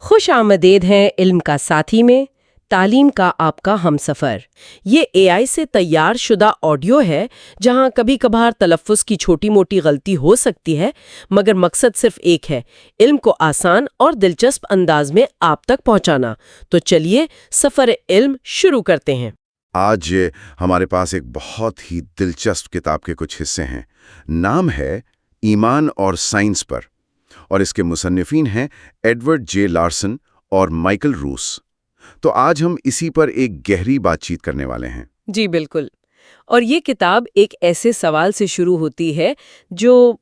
خوش آمدید ہیں علم کا ساتھی میں، تعلیم کا آپ کا ہمسفر۔ یہ AI سے تیار شدہ آڈیو ہے جہاں کبھی کبھار تلفظ کی چھوٹی موٹی غلطی ہو سکتی ہے، مگر مقصد صرف ایک ہے، علم کو آسان اور دلچسپ انداز میں آپ تک پہنچانا۔ تو چلیے سفر علم شروع کرتے ہیں۔ آج ہمارے پاس ایک بہت ہی دلچسپ کتاب کے کچھ حصے ہیں۔ نام ہے ایمان اور سائنس پر، اور اس کے مصنفین ہیں ایڈورڈ جے لارسن اور مائیکل روس۔ تو آج ہم اسی پر ایک گہری بات چیت کرنے والے ہیں۔ جی بالکل، اور یہ کتاب ایک ایسے سوال سے شروع ہوتی ہے جو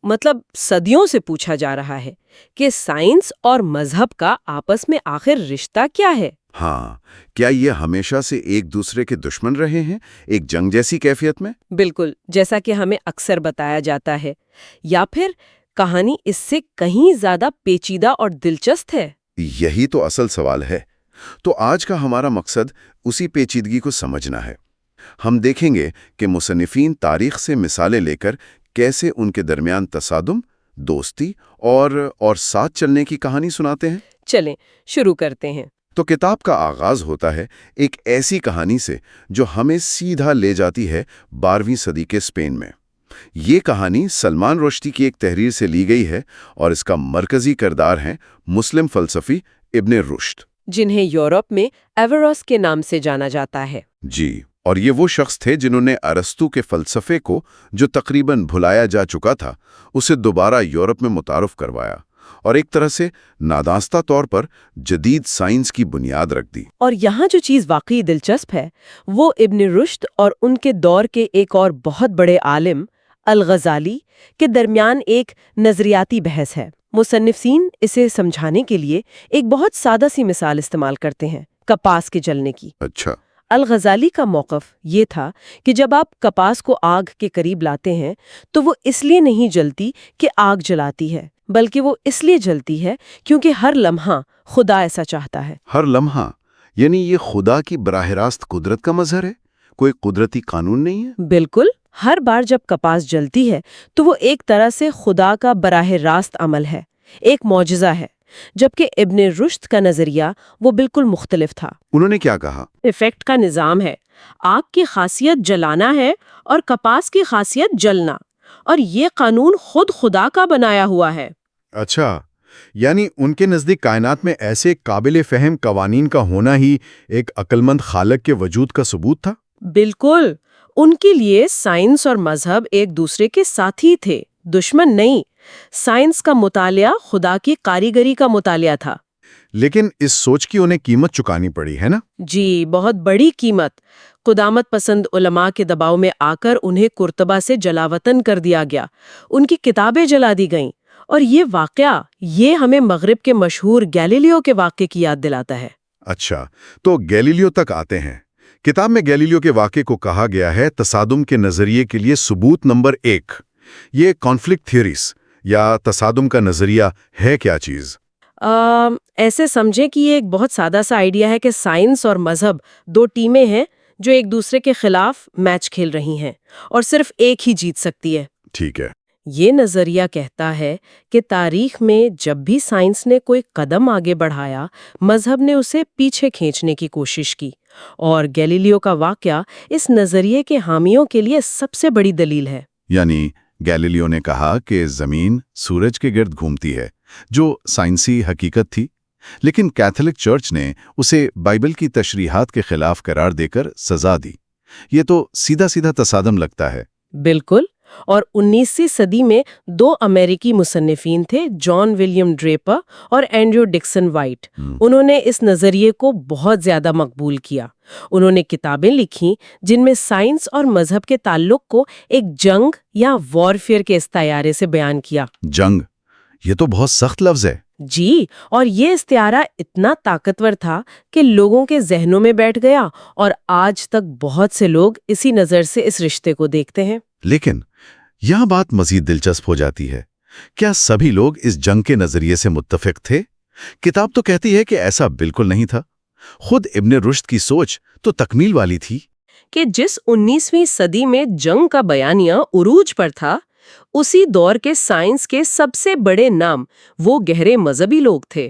صدیوں سے پوچھا جا رہا ہے کہ سائنس اور مذہب کا آپس میں آخر رشتہ کیا ہے؟ ہاں، کیا یہ ہمیشہ سے ایک دوسرے کے دشمن رہے ہیں، ایک جنگ جیسی کیفیت میں؟ بالکل، جیسا کہ ہمیں اکثر بتایا جاتا ہے، یا پھر کہانی اس سے کہیں زیادہ پیچیدہ اور دلچسپ ہے؟ یہی تو اصل سوال ہے۔ تو آج کا ہمارا مقصد اسی پیچیدگی کو سمجھنا ہے۔ ہم دیکھیں گے کہ مصنفین تاریخ سے مثالیں لے کر کیسے ان کے درمیان تصادم، دوستی اور ساتھ چلنے کی کہانی سناتے ہیں۔ چلیں شروع کرتے ہیں۔ تو کتاب کا آغاز ہوتا ہے ایک ایسی کہانی سے جو ہمیں سیدھا لے جاتی ہے 12ویں صدی کے اسپین میں۔ یہ کہانی سلمان رشدی کی ایک تحریر سے لی گئی ہے، اور اس کا مرکزی کردار ہیں مسلم فلسفی ابن رشد، جنہیں یورپ میں ایوروس کے نام سے جانا جاتا ہے۔ جی، اور یہ وہ شخص تھے جنہوں نے ارسطو کے فلسفے کو، جو تقریباً بھلایا جا چکا تھا، اسے دوبارہ یورپ میں متعارف کروایا، اور ایک طرح سے نادانستہ طور پر جدید سائنس کی بنیاد رکھ دی۔ اور یہاں جو چیز واقعی دلچسپ ہے وہ ابن رشد اور ان کے دور کے ایک اور بہت بڑے عالم الغزالی کے درمیان ایک نظریاتی بحث ہے۔ مصنفین اسے سمجھانے کے لیے ایک بہت سادہ سی مثال استعمال کرتے ہیں، کپاس کے جلنے کی۔ اچھا۔ الغزالی کا موقف یہ تھا کہ جب آپ کپاس کو آگ کے قریب لاتے ہیں تو وہ اس لیے نہیں جلتی کہ آگ جلاتی ہے، بلکہ وہ اس لیے جلتی ہے کیونکہ ہر لمحہ خدا ایسا چاہتا ہے۔ ہر لمحہ، یعنی یہ خدا کی براہ راست قدرت کا مظہر ہے، کوئی قدرتی قانون نہیں ہے؟ بالکل، ہر بار جب کپاس جلتی ہے تو وہ ایک طرح سے خدا کا براہ راست عمل ہے، ایک معجزہ ہے، جبکہ ابن رشد کا نظریہ وہ بالکل مختلف تھا۔ انہوں نے کیا کہا؟ ایفیکٹ کا نظام ہے، آگ کی خاصیت جلانا ہے اور کپاس کی خاصیت جلنا، اور یہ قانون خود خدا کا بنایا ہوا ہے۔ اچھا، یعنی ان کے نزدیک کائنات میں ایسے قابل فہم قوانین کا ہونا ہی ایک عقلمند خالق کے وجود کا ثبوت تھا؟ بالکل، ان کے لیے سائنس اور مذہب ایک دوسرے کے ساتھی تھے، دشمن نہیں۔ سائنس کا مطالعہ خدا کی کاریگری کا مطالعہ تھا۔ لیکن اس سوچ کی انہیں قیمت چکانی پڑی ہے نا؟ جی، بہت بڑی قیمت۔ قدامت پسند علماء کے دباؤ میں آ کر انہیں قرطبہ سے جلاوطن کر دیا گیا، ان کی کتابیں جلا دی گئیں، اور یہ واقعہ ہمیں مغرب کے مشہور گیلیلیو کے واقعے کی یاد دلاتا ہے۔ اچھا، تو گیلیلیو تک آتے ہیں۔ کتاب میں گیلیلیو کے واقعے کو کہا گیا ہے تصادم کے نظریے کے لیے ثبوت نمبر 1۔ یہ کانفلکٹ تھیوریز یا تصادم کا نظریہ ہے کیا چیز؟ ایسے سمجھیں کہ یہ ایک بہت سادہ سا آئیڈیا ہے کہ سائنس اور مذہب دو ٹیمیں ہیں جو ایک دوسرے کے خلاف میچ کھیل رہی ہیں، اور صرف ایک ہی جیت سکتی ہے۔ ٹھیک ہے۔ یہ نظریہ کہتا ہے کہ تاریخ میں جب بھی سائنس نے کوئی قدم آگے بڑھایا، مذہب نے اسے پیچھے کھینچنے کی کوشش کی، اور گیلیلیو کا واقعہ اس نظریے کے حامیوں کے لیے سب سے بڑی دلیل ہے۔ یعنی گیلیلیو نے کہا کہ زمین سورج کے گرد گھومتی ہے، جو سائنسی حقیقت تھی، لیکن کیتھولک چرچ نے اسے بائبل کی تشریحات کے خلاف قرار دے کر سزا دی۔ یہ تو سیدھا سیدھا تصادم لگتا ہے۔ بالکل، اور 19ویں صدی میں دو امریکی مصنفین تھے، جان ولیم ڈریپر اور اینڈریو ڈکسن وائٹ۔ انہوں نے اس نظریے کو بہت زیادہ مقبول کیا۔ انہوں نے کتابیں لکھیں جن میں سائنس اور مذہب کے تعلق کو ایک جنگ یا وارفیئر کے استعارے سے بیان کیا۔ جنگ، یہ تو بہت سخت لفظ ہے۔ جی، اور یہ استعارہ اتنا طاقتور تھا کہ لوگوں کے ذہنوں میں بیٹھ گیا، اور آج تک بہت سے لوگ اسی نظر سے اس رشتے کو دیکھتے ہیں۔ لیکن یہاں بات مزید دلچسپ ہو جاتی ہے۔ کیا سبھی لوگ اس جنگ کے نظریے سے متفق تھے؟ کتاب تو کہتی ہے کہ ایسا بالکل نہیں تھا۔ خود ابن رشد کی سوچ تو تکمیل والی تھی کہ جس 19ویں صدی میں جنگ کا بیانیہ عروج پر تھا، اسی دور کے سائنس کے سب سے بڑے نام وہ گہرے مذہبی لوگ تھے۔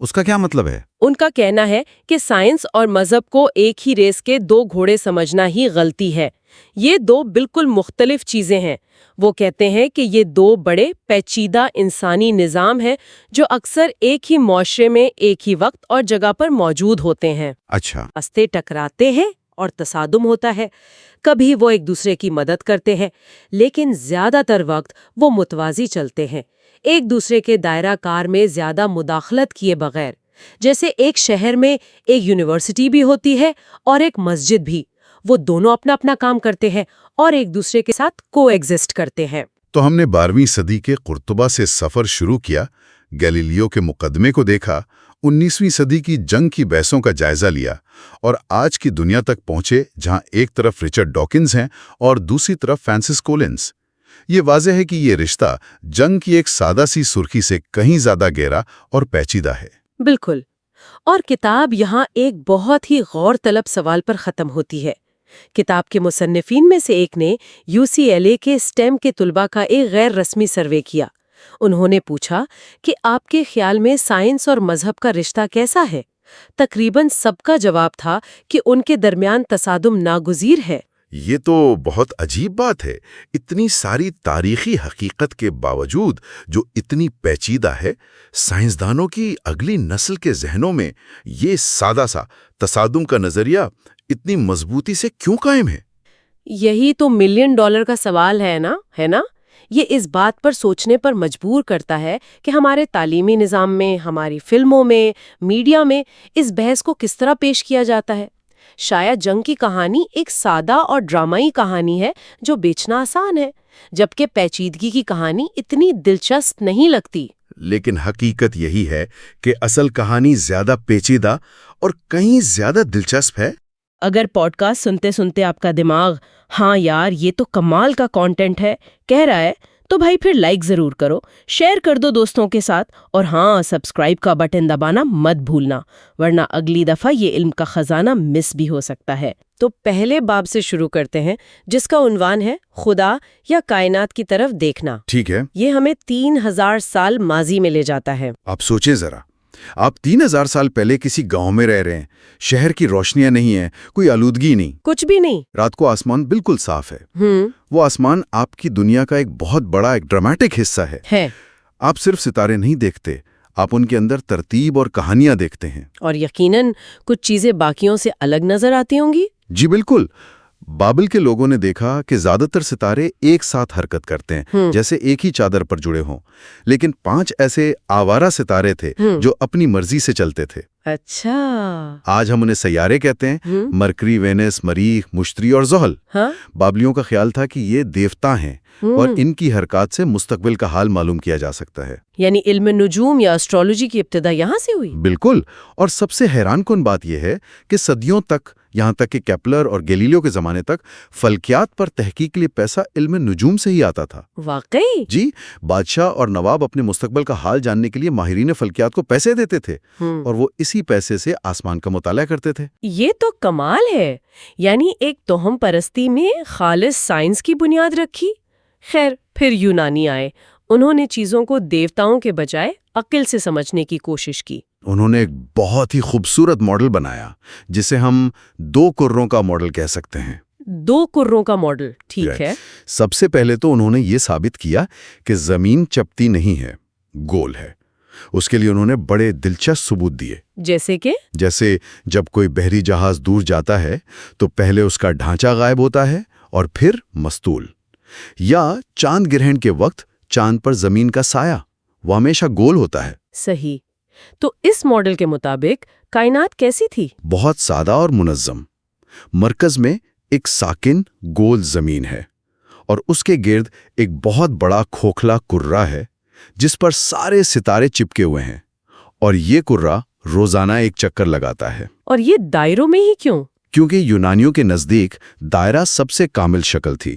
اس کا کیا مطلب ہے؟ ان کا کہنا ہے کہ سائنس اور مذہب کو ایک ہی ریس کے دو گھوڑے سمجھنا ہی غلطی ہے۔ یہ دو بالکل مختلف چیزیں ہیں۔ وہ کہتے ہیں کہ یہ دو بڑے پیچیدہ انسانی نظام ہیں جو اکثر ایک ہی معاشرے میں ایک ہی وقت اور جگہ پر موجود ہوتے ہیں۔ اچھا، راستے ٹکراتے ہیں اور تصادم ہوتا ہے۔ کبھی وہ ایک دوسرے کی مدد کرتے ہیں، لیکن زیادہ تر وقت وہ متوازی چلتے ہیں، ایک دوسرے کے دائرہ کار میں زیادہ مداخلت کیے بغیر۔ جیسے ایک شہر میں ایک یونیورسٹی بھی ہوتی ہے اور ایک مسجد بھی، وہ دونوں اپنا اپنا کام کرتے ہیں اور ایک دوسرے کے ساتھ کو ایگزسٹ کرتے ہیں۔ تو ہم نے 12ویں صدی کے قرطبہ سے سفر شروع کیا، گیلیلیو کے مقدمے کو دیکھا، 19ویں صدی کی جنگ کی بحثوں کا جائزہ لیا، اور آج کی دنیا تک پہنچے جہاں ایک طرف رچرڈ ڈاکنز ہیں اور دوسری طرف فرانسس کولنز۔ یہ واضح ہے کہ یہ رشتہ جنگ کی ایک سادہ سی سرخی سے کہیں زیادہ گہرا اور پیچیدہ ہے۔ بالکل، اور کتاب یہاں ایک بہت ہی غور طلب سوال پر ختم ہوتی ہے۔ کتاب کے مصنفین میں سے ایک نے UCLA کے STEM کے طلباء کا ایک غیر رسمی سروے کیا۔ انہوں نے پوچھا کہ آپ کے خیال میں سائنس اور مذہب کا رشتہ کیسا ہے؟ تقریباً سب کا جواب تھا کہ ان کے درمیان تصادم ناگزیر ہے۔ یہ تو بہت عجیب بات ہے۔ اتنی ساری تاریخی حقیقت کے باوجود جو اتنی پیچیدہ ہے، سائنسدانوں کی اگلی نسل کے ذہنوں میں یہ سادہ سا تصادم کا نظریہ اتنی مضبوطی سے کیوں قائم ہے؟ یہی تو $1 ملین کا سوال ہے نا؟ یہ اس بات پر سوچنے پر مجبور کرتا ہے کہ ہمارے تعلیمی نظام میں، ہماری فلموں میں، میڈیا میں اس بحث کو کس طرح پیش کیا جاتا ہے۔ شاید جنگ کی کہانی ایک سادہ اور ڈرامائی کہانی ہے جو بیچنا آسان ہے، جبکہ پیچیدگی کی کہانی اتنی دلچسپ نہیں لگتی۔ لیکن حقیقت یہی ہے کہ اصل کہانی زیادہ پیچیدہ اور کہیں زیادہ دلچسپ ہے۔ اگر پوڈ کاسٹ سنتے سنتے آپ کا دماغ ہاں یار یہ تو کمال کا کانٹینٹ ہے کہہ رہا ہے، تو بھائی پھر لائک ضرور کرو، شیئر کر دو دوستوں کے ساتھ، اور ہاں سبسکرائب کا بٹن دبانا مت بھولنا، ورنہ اگلی دفعہ یہ علم کا خزانہ مس بھی ہو سکتا ہے۔ تو پہلے باب سے شروع کرتے ہیں، جس کا عنوان ہے خدا یا کائنات کی طرف دیکھنا۔ ٹھیک ہے، یہ ہمیں 3000 سال ماضی میں لے جاتا ہے۔ آپ سوچیں ذرا، آپ 3000 سال پہلے کسی گاؤں میں رہ رہے ہیں، شہر کی روشنیاں نہیں ہیں، کوئی آلودگی نہیں، کچھ بھی نہیں۔ رات کو آسمان بالکل صاف ہے۔ وہ آسمان آپ کی دنیا کا ایک بہت بڑا ایک ڈراماٹک حصہ ہے۔ آپ صرف ستارے نہیں دیکھتے، آپ ان کے اندر ترتیب اور کہانیاں دیکھتے ہیں۔ اور یقیناً کچھ چیزیں باقیوں سے الگ نظر آتی ہوں گی۔ جی بالکل۔ بابل کے لوگوں نے دیکھا کہ زیادہ تر ستارے ایک ساتھ حرکت کرتے ہیں، جیسے ایک ہی چادر پر جڑے ہوں، لیکن 5 ایسے آوارہ ستارے تھے جو اپنی مرضی سے چلتے تھے۔ اچھا، آج ہم انہیں سیارے کہتے ہیں، مرکری، وینس، مریخ، مشتری اور زحل۔ بابلیوں کا خیال تھا کہ یہ دیوتا ہیں اور ان کی حرکات سے مستقبل کا حال معلوم کیا جا سکتا ہے۔ یعنی علم نجوم یا اسٹرالوجی کی ابتدا یہاں سے ہوئی؟ بالکل، اور سب سے حیران کن بات یہ ہے کہ صدیوں تک، یہاں تک کہ کیپلر اور گیلیلیو کے زمانے تک، فلکیات پر تحقیق کے لیے پیسہ علم نجوم سے ہی آتا تھا۔ واقعی؟ جی، بادشاہ اور نواب اپنے مستقبل کا حال جاننے کے لیے ماہرین فلکیات کو پیسے دیتے تھے، اور وہ اسی پیسے سے آسمان کا مطالعہ کرتے تھے۔ یہ تو کمال ہے، یعنی ایک توہم پرستی میں خالص سائنس کی بنیاد رکھی۔ خیر، پھر یونانی آئے، انہوں نے چیزوں کو دیوتاؤں کے بجائے عقل سے سمجھنے کی کوشش کی۔ انہوں نے ایک بہت ہی خوبصورت ماڈل بنایا جسے ہم 2 کروں کا ماڈل کہہ سکتے ہیں۔ 2 کروں کا ماڈل، ٹھیک ہے۔ سب سے پہلے تو انہوں نے یہ ثابت کیا کہ زمین چپٹی نہیں ہے، گول ہے۔ اس کے لیے انہوں نے بڑے دلچسپ ثبوت دیے۔ جیسے جب کوئی بحری جہاز دور جاتا ہے تو پہلے اس کا ڈھانچہ غائب ہوتا ہے اور پھر مستول، یا چاند گرہن کے وقت چاند پر زمین کا سایہ، وہ ہمیشہ گول ہوتا ہے۔ صحیح۔ تو اس ماڈل کے مطابق کائنات کیسی تھی؟ بہت سادہ اور منظم۔ مرکز میں ایک ساکن گول زمین ہے، اور اس کے گرد ایک بہت بڑا کھوکھلا کرہ ہے جس پر سارے ستارے چپکے ہوئے ہیں، اور یہ کرہ روزانہ ایک چکر لگاتا ہے۔ اور یہ دائروں میں ہی کیوں؟ کیونکہ یونانیوں کے نزدیک دائرہ سب سے کامل شکل تھی،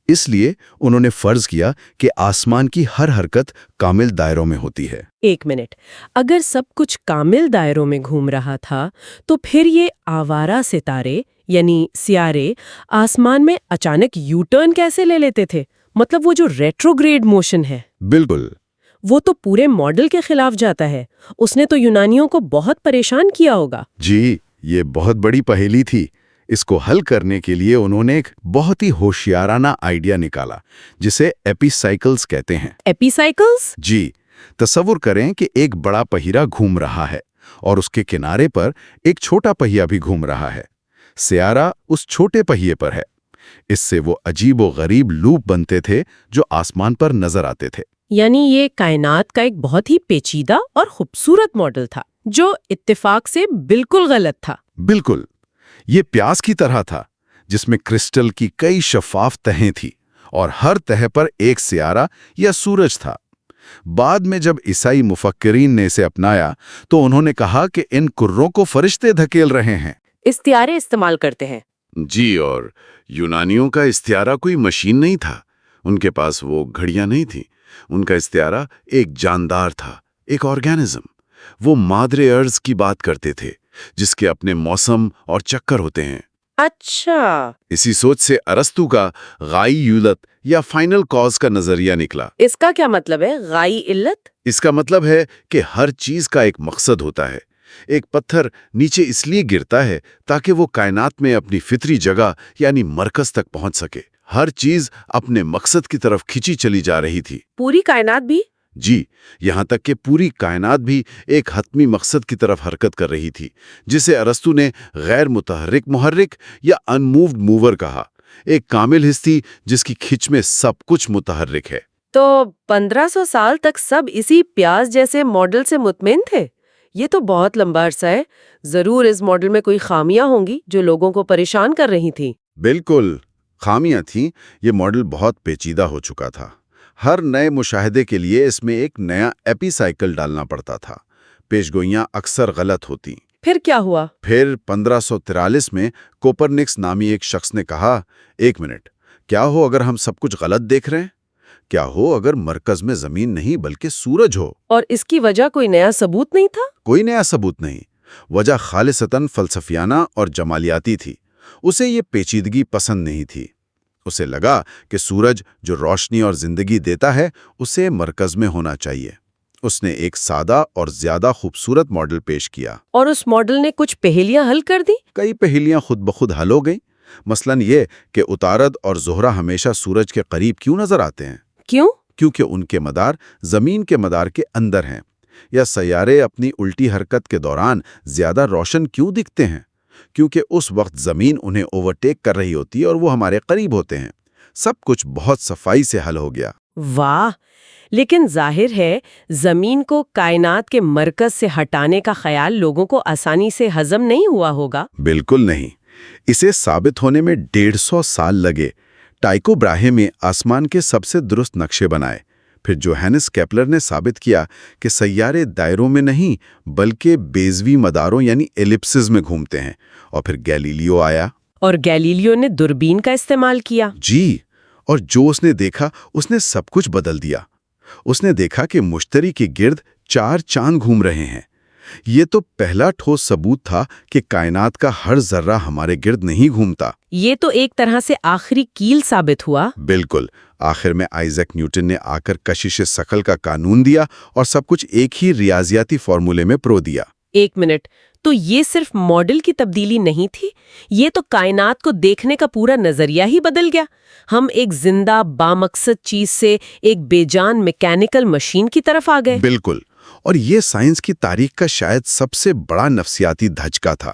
اس لیے انہوں نے فرض کیا کہ آسمان کی ہر حرکت کامل دائروں میں ہوتی ہے۔ 1 منٹ، اگر سب کچھ کامل دائروں میں گھوم رہا تھا تو پھر یہ آوارہ ستارے یعنی سیارے آسمان میں اچانک یو ٹرن کیسے لے لیتے تھے؟ مطلب وہ جو ریٹروگریڈ موشن ہے۔ بالکل، وہ تو پورے ماڈل کے خلاف جاتا ہے. اس نے تو یونانیوں کو بہت پریشان کیا ہوگا. جی، یہ بہت بڑی پہیلی تھی. اس کو حل کرنے کے لیے انہوں نے ایک بہت ہی ہوشیارانہ آئیڈیا نکالا جسے ایپی سائیکلز کہتے ہیں. ایپی سائیکلز؟ جی، تصور کریں کہ ایک بڑا پہیرا گھوم رہا ہے اور اس کے کنارے پر ایک چھوٹا پہیا بھی گھوم رہا ہے. سیارہ اس چھوٹے پہیے پر ہے. اس سے وہ عجیب و غریب لوپ بنتے تھے جو آسمان پر نظر آتے تھے. یعنی یہ کائنات کا ایک بہت ہی پیچیدہ اور خوبصورت ماڈل تھا جو اتفاق سے بالکل غلط تھا. بالکل. یہ پیاز کی طرح تھا جس میں کرسٹل کی کئی شفاف تہیں تھیں اور ہر تہہ پر ایک سیارہ یا سورج تھا. بعد میں جب عیسائی مفکرین نے اسے اپنایا تو انہوں نے کہا کہ ان کروں کو فرشتے دھکیل رہے ہیں. استعارے استعمال کرتے ہیں. جی، اور یونانیوں کا استعارہ کوئی مشین نہیں تھا. ان کے پاس وہ گھڑیاں نہیں تھیں. ان کا استعارہ ایک جاندار تھا، ایک آرگینزم. وہ مادر ارض کی بات کرتے تھے جس کے اپنے موسم اور چکر ہوتے ہیں. اچھا، اسی سوچ سے ارسطو کا غائی یولت یا فائنل کاز کا نظریہ نکلا. اس کا کیا مطلب ہے غائی علت؟ اس کا مطلب ہے کہ ہر چیز کا ایک مقصد ہوتا ہے. ایک پتھر نیچے اس لیے گرتا ہے تاکہ وہ کائنات میں اپنی فطری جگہ یعنی مرکز تک پہنچ سکے. ہر چیز اپنے مقصد کی طرف کھینچی چلی جا رہی تھی. پوری کائنات بھی؟ جی، یہاں تک کہ پوری کائنات بھی ایک حتمی مقصد کی طرف حرکت کر رہی تھی جسے ارسطو نے غیر متحرک محرک یا ان مووڈ موور کہا. ایک کامل ہستی جس کی کھچ میں سب کچھ متحرک ہے. تو 1500 سال تک سب اسی پیاز جیسے ماڈل سے مطمئن تھے؟ یہ تو بہت لمبا عرصہ ہے. ضرور اس ماڈل میں کوئی خامیاں ہوں گی جو لوگوں کو پریشان کر رہی تھیں. بالکل خامیاں تھیں. یہ ماڈل بہت پیچیدہ ہو چکا تھا. ہر نئے مشاہدے کے لیے اس میں ایک نیا ایپی سائیکل ڈالنا پڑتا تھا. پیشگوئیاں اکثر غلط ہوتیں. پھر کیا ہوا؟ پھر 1543 میں کوپرنکس نامی ایک شخص نے کہا، ایک منٹ، کیا ہو اگر ہم سب کچھ غلط دیکھ رہے ہیں؟ کیا ہو اگر مرکز میں زمین نہیں بلکہ سورج ہو؟ اور اس کی وجہ کوئی نیا ثبوت نہیں تھا؟ کوئی نیا ثبوت نہیں. وجہ خالصتاً فلسفیانہ اور جمالیاتی تھی. اسے یہ پیچیدگی پسند نہیں تھی. اسے لگا کہ سورج جو روشنی اور زندگی دیتا ہے اسے مرکز میں ہونا چاہیے. اس نے ایک سادہ اور زیادہ خوبصورت ماڈل پیش کیا. اور اس ماڈل نے کچھ پہیلیاں حل کر دی؟ کئی پہیلیاں خود بخود حل ہو گئیں. مثلاً یہ کہ عطارد اور زہرہ ہمیشہ سورج کے قریب کیوں نظر آتے ہیں؟ کیوں؟ کیونکہ ان کے مدار زمین کے مدار کے اندر ہیں. یا سیارے اپنی الٹی حرکت کے دوران زیادہ روشن کیوں دکھتے ہیں؟ کیونکہ اس وقت زمین انہیں اوورٹیک کر رہی ہوتی ہے اور وہ ہمارے قریب ہوتے ہیں. سب کچھ بہت صفائی سے حل ہو گیا. واہ! لیکن ظاہر ہے زمین کو کائنات کے مرکز سے ہٹانے کا خیال لوگوں کو آسانی سے ہضم نہیں ہوا ہوگا. بالکل نہیں. اسے ثابت ہونے میں 150 سال لگے. ٹائکو براہے میں آسمان کے سب سے درست نقشے بنائے. پھر جوہانس کیپلر نے ثابت کیا کہ سیارے دائروں میں نہیں بلکہ بیضوی مداروں یعنی ایلپسز میں گھومتے ہیں. اور پھر گیلیلیو آیا. اور گیلیلیو نے دوربین کا استعمال کیا. جی، اور جو اس نے دیکھا اس نے سب کچھ بدل دیا. اس نے دیکھا کہ مشتری کے گرد 4 چاند گھوم رہے ہیں. یہ تو پہلا ٹھوس ثبوت تھا کہ کائنات کا ہر ذرہ ہمارے گرد نہیں گھومتا. یہ تو ایک طرح سے آخری کیل ثابت ہوا. بالکل. آخر میں آئزیک نیوٹن نے آ کر کشش ثقل کا قانون دیا اور سب کچھ ایک ہی ریاضیاتی فارمولے میں پرو دیا. ایک منٹ، تو یہ صرف ماڈل کی تبدیلی نہیں تھی، یہ تو کائنات کو دیکھنے کا پورا نظریہ ہی بدل گیا. ہم ایک زندہ بامقصد چیز سے ایک بے جان میکینیکل مشین کی طرف آ گئے. بالکل. اور یہ سائنس کی تاریخ کا شاید سب سے بڑا نفسیاتی دھچکا تھا.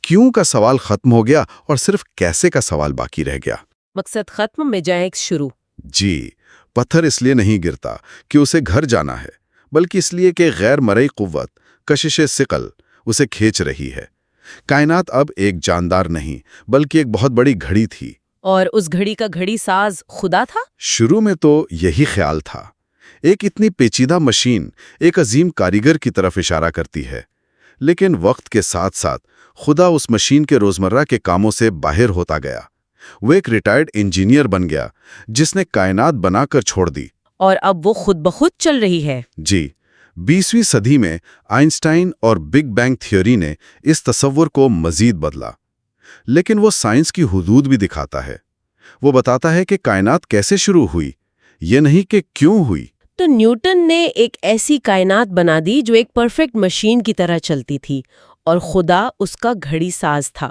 کیوں کا سوال ختم ہو گیا اور صرف کیسے کا سوال باقی رہ گیا. مقصد ختم، میجائک شروع. جی، پتھر اس لیے نہیں گرتا کہ اسے گھر جانا ہے بلکہ اس لیے کہ غیر مرئی قوت کشش ثقل اسے کھینچ رہی ہے. کائنات اب ایک جاندار نہیں بلکہ ایک بہت بڑی گھڑی تھی. اور اس گھڑی کا گھڑی ساز خدا تھا؟ شروع میں تو یہی خیال تھا. ایک اتنی پیچیدہ مشین ایک عظیم کاریگر کی طرف اشارہ کرتی ہے. لیکن وقت کے ساتھ ساتھ خدا اس مشین کے روزمرہ کے کاموں سے باہر ہوتا گیا. وہ ایک ریٹائرڈ انجینئر بن گیا جس نے کائنات بنا کر چھوڑ دی. اور اب وہ خود بخود چل رہی ہے. جی، 20ویں صدی میں آئنسٹائن اور بگ بینگ تھیوری نے اس تصور کو مزید بدلا. لیکن وہ سائنس کی حدود بھی دکھاتا ہے. وہ بتاتا ہے کہ کائنات کیسے شروع ہوئی، یہ نہیں کہ کیوں ہوئی. تو نیوٹن نے ایک ایسی کائنات بنا دی جو ایک پرفیکٹ مشین کی طرح چلتی تھی اور خدا اس کا گھڑی ساز تھا۔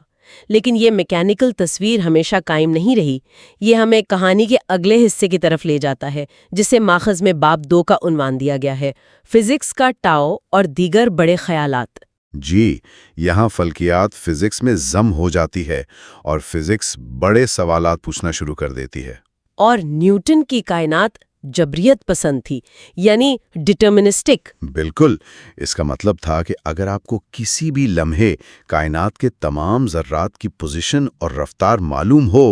لیکن یہ میکینیکل تصویر ہمیشہ قائم نہیں رہی۔ یہ ہمیں کہانی کے اگلے حصے کی طرف لے جاتا ہے، جسے ماخذ میں باب 2 کا عنوان دیا گیا ہے، فزکس کا ٹاؤ اور دیگر بڑے خیالات۔ جی، یہاں فلکیات فزکس میں ضم ہو جاتی ہے اور فزکس بڑے سوالات پوچھنا شروع کر دیتی ہے۔ اور نیوٹن کی کائنات جبریت پسند تھی، یعنی ڈٹرمنسٹک۔ بالکل، اس کا مطلب تھا کہ اگر آپ کو کسی بھی لمحے کائنات کے تمام ذرات کی پوزیشن اور رفتار معلوم ہو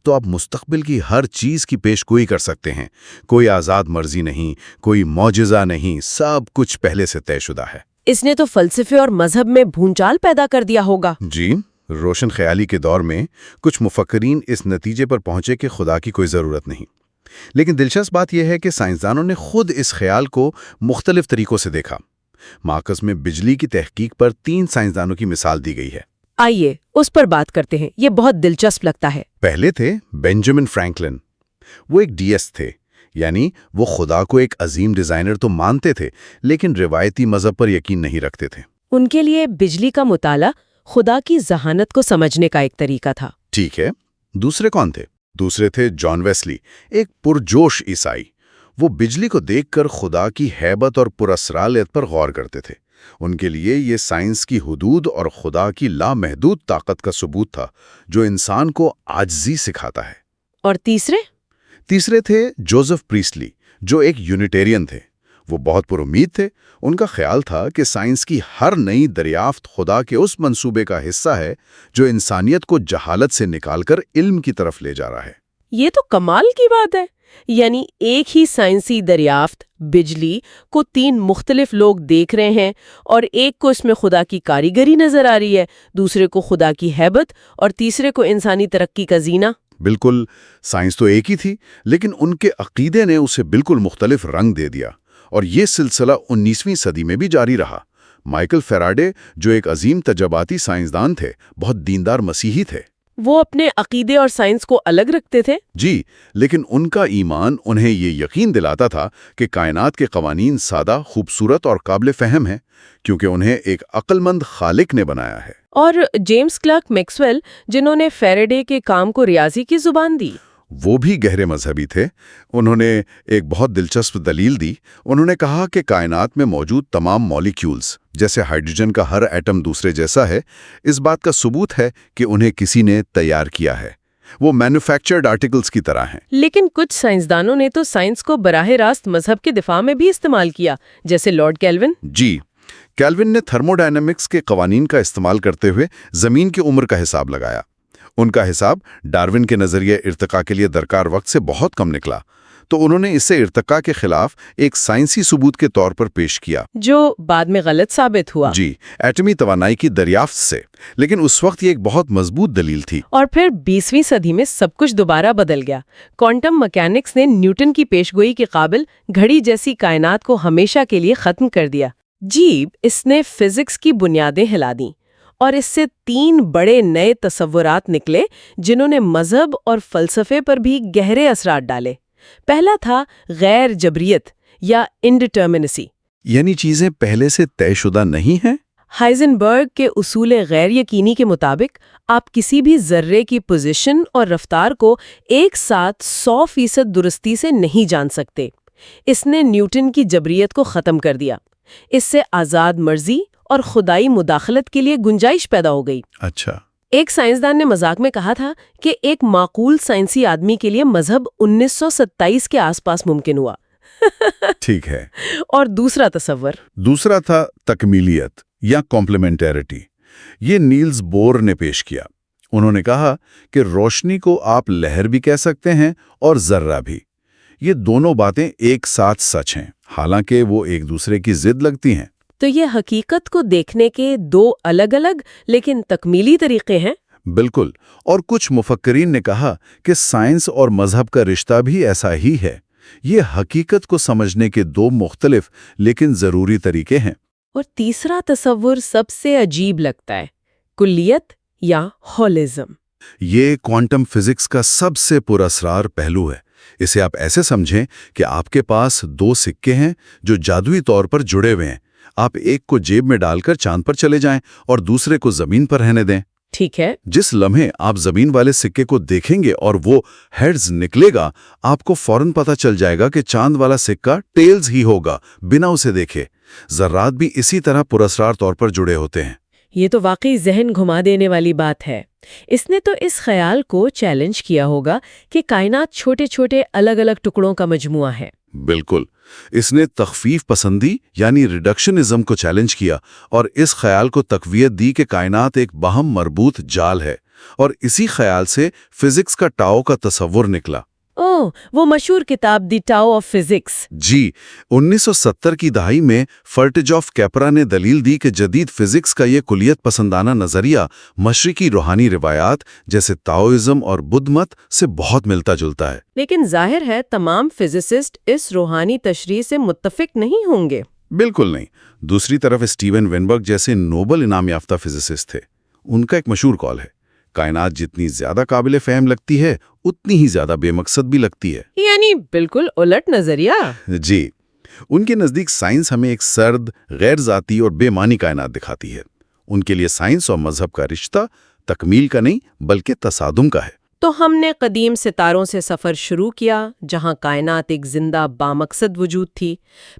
تو آپ مستقبل کی ہر چیز کی پیشگوئی کر سکتے ہیں۔ کوئی آزاد مرضی نہیں، کوئی معجزہ نہیں، سب کچھ پہلے سے طے شدہ ہے۔ اس نے تو فلسفے اور مذہب میں بھونچال پیدا کر دیا ہوگا۔ جی، روشن خیالی کے دور میں کچھ مفکرین اس نتیجے پر پہنچے کہ خدا کی کوئی ضرورت نہیں۔ لیکن دلچسپ بات یہ ہے کہ سائنسدانوں نے خود اس خیال کو مختلف طریقوں سے دیکھا۔ مارکس میں بجلی کی تحقیق پر 3 سائنسدانوں کی مثال دی گئی ہے۔ آئیے اس پر بات کرتے ہیں، یہ بہت دلچسپ لگتا ہے۔ پہلے تھے بینجامن فرینکلن۔ وہ ایک ڈیسٹ تھے، یعنی وہ خدا کو ایک عظیم ڈیزائنر تو مانتے تھے لیکن روایتی مذہب پر یقین نہیں رکھتے تھے۔ ان کے لیے بجلی کا مطالعہ خدا کی ذہانت کو سمجھنے کا ایک طریقہ تھا۔ ٹھیک ہے، دوسرے کون تھے؟ دوسرے تھے جان ویسلی، ایک پرجوش عیسائی۔ وہ بجلی کو دیکھ کر خدا کی ہیبت اور پراسراریت پر غور کرتے تھے۔ ان کے لیے یہ سائنس کی حدود اور خدا کی لامحدود طاقت کا ثبوت تھا جو انسان کو عاجزی سکھاتا ہے۔ اور تیسرے تھے جوزف پریسلی، جو ایک یونیٹیرین تھے۔ وہ بہت پر امید تھے۔ ان کا خیال تھا کہ سائنس کی ہر نئی دریافت خدا کے اس منصوبے کا حصہ ہے جو انسانیت کو جہالت سے نکال کر علم کی طرف لے جا رہا ہے۔ یہ تو کمال کی بات ہے، یعنی ایک ہی سائنسی دریافت بجلی کو 3 مختلف لوگ دیکھ رہے ہیں، اور ایک کو اس میں خدا کی کاریگری نظر آ رہی ہے، دوسرے کو خدا کی ہیبت، اور تیسرے کو انسانی ترقی کا زینہ۔ بالکل، سائنس تو ایک ہی تھی لیکن ان کے عقیدے نے اسے بالکل مختلف رنگ دے دیا، اور یہ سلسلہ 19ویں صدی میں بھی جاری رہا۔ مائیکل فیراڈے، جو ایک عظیم تجرباتی سائنسدان تھے، بہت دیندار مسیحی تھے۔ وہ اپنے عقیدے اور سائنس کو الگ رکھتے تھے؟ جی، لیکن ان کا ایمان انہیں یہ یقین دلاتا تھا کہ کائنات کے قوانین سادہ، خوبصورت اور قابل فہم ہیں، کیونکہ انہیں ایک عقل مند خالق نے بنایا ہے۔ اور جیمز کلرک میکسویل، جنہوں نے فیراڈے کے کام کو ریاضی کی زبان دی، وہ بھی گہرے مذہبی تھے۔ انہوں نے ایک بہت دلچسپ دلیل دی۔ انہوں نے کہا کہ کائنات میں موجود تمام مالیکیولز، جیسے ہائیڈروجن کا ہر ایٹم دوسرے جیسا ہے، اس بات کا ثبوت ہے کہ انہیں کسی نے تیار کیا ہے۔ وہ مینوفیکچرڈ آرٹیکلز کی طرح ہیں۔ لیکن کچھ سائنسدانوں نے تو سائنس کو براہ راست مذہب کے دفاع میں بھی استعمال کیا، جیسے لارڈ کیلون۔ جی، کیلون نے تھرموڈائنامکس کے قوانین کا استعمال کرتے ہوئے زمین کی عمر کا حساب لگایا۔ ان کا حساب ڈارون کے نظریہ ارتقاء کے لیے درکار وقت سے بہت کم نکلا، تو انہوں نے اسے ارتقاء کے خلاف ایک سائنسی ثبوت کے طور پر پیش کیا، جو بعد میں غلط ثابت ہوا۔ جی، ایٹمی توانائی کی دریافت سے۔ لیکن اس وقت یہ ایک بہت مضبوط دلیل تھی۔ اور پھر 20ویں صدی میں سب کچھ دوبارہ بدل گیا۔ کوانٹم مکینکس نے نیوٹن کی پیشگوئی کے قابل گھڑی جیسی کائنات کو ہمیشہ کے لیے ختم کر دیا۔ جی، اس نے فزکس کی بنیادیں ہلا دیں، اور اس سے 3 بڑے نئے تصورات نکلے جنہوں نے مذہب اور فلسفے پر بھی گہرے اثرات ڈالے۔ پہلا تھا غیر جبریت یا انڈیٹرمنسی، یعنی چیزیں پہلے سے طے شدہ نہیں ہیں۔ ہائزنبرگ کے اصول غیر یقینی کے مطابق آپ کسی بھی ذرے کی پوزیشن اور رفتار کو ایک ساتھ 100% درستی سے نہیں جان سکتے۔ اس نے نیوٹن کی جبریت کو ختم کر دیا۔ اس سے آزاد مرضی اور خدائی مداخلت کے لیے گنجائش پیدا ہو گئی۔ اچھا، ایک سائنسدان نے مذاق میں کہا تھا کہ ایک معقول سائنسی آدمی کے لیے مذہب 1927 کے آس پاس ممکن ہوا۔ ٹھیک ہے۔ اور دوسرا تصور؟ دوسرا تھا تکمیلیت یا کمپلیمنٹیرٹی۔ یہ نیلز بور نے پیش کیا۔ انہوں نے کہا کہ روشنی کو آپ لہر بھی کہہ سکتے ہیں اور ذرہ بھی۔ یہ دونوں باتیں ایک ساتھ سچ ہیں، حالانکہ وہ ایک دوسرے کی ضد لگتی ہیں۔ تو یہ حقیقت کو دیکھنے کے 2 الگ الگ لیکن تکمیلی طریقے ہیں۔ بالکل، اور کچھ مفکرین نے کہا کہ سائنس اور مذہب کا رشتہ بھی ایسا ہی ہے۔ یہ حقیقت کو سمجھنے کے 2 مختلف لیکن ضروری طریقے ہیں۔ اور تیسرا تصور سب سے عجیب لگتا ہے، کلیت یا ہولزم۔ یہ کوانٹم فزکس کا سب سے پراسرار پہلو ہے۔ اسے آپ ایسے سمجھیں کہ آپ کے پاس 2 سکے ہیں جو جادوئی طور پر جڑے ہوئے ہیں۔ آپ ایک کو جیب میں ڈال کر چاند پر چلے جائیں اور دوسرے کو زمین پر رہنے دیں۔ ٹھیک ہے۔ جس لمحے آپ زمین والے سکے کو دیکھیں گے اور وہ ہیڈز نکلے گا، آپ کو فوراً پتہ چل جائے گا کہ چاند والا سکہ ٹیلز ہی ہوگا، بنا اسے دیکھے۔ ذرات بھی اسی طرح پراسرار طور پر جڑے ہوتے ہیں۔ یہ تو واقعی ذہن گھما دینے والی بات ہے۔ اس نے تو اس خیال کو چیلنج کیا ہوگا کہ کائنات چھوٹے چھوٹے الگ الگ ٹکڑوں کا مجموعہ ہے۔ بالکل، اس نے تخفیف پسندی یعنی ریڈکشنزم کو چیلنج کیا اور اس خیال کو تقویت دی کہ کائنات ایک باہم مربوط جال ہے، اور اسی خیال سے فزکس کا ٹاؤ کا تصور نکلا۔ اوہ، وہ مشہور کتاب دی ٹاؤ آف فزکس۔ جی، 1970 کی دہائی میں فرٹیجوف کیپرا نے دلیل دی کہ جدید فزکس کا یہ کلیت پسندانہ نظریہ مشرقی روحانی روایات جیسے تاؤزم اور بدھ مت سے بہت ملتا جلتا ہے۔ لیکن ظاہر ہے تمام فزسسٹ اس روحانی تشریح سے متفق نہیں ہوں گے۔ بالکل نہیں۔ دوسری طرف اسٹیون وینبرگ جیسے نوبل انعام یافتہ فزسسٹ تھے۔ ان کا ایک مشہور قول ہے، کائنات جتنی زیادہ قابل فہم لگتی ہے اتنی ہی زیادہ بے مقصد بھی لگتی ہے۔ یعنی بالکل الٹ نظریہ۔ جی، ان کے نزدیک سائنس ہمیں ایک سرد، غیر ذاتی اور بے معنی کائنات دکھاتی ہے۔ ان کے لیے سائنس اور مذہب کا رشتہ تکمیل کا نہیں بلکہ تصادم کا ہے۔ تو ہم نے قدیم ستاروں سے سفر شروع کیا جہاں کائنات ایک زندہ بامقصد وجود تھی،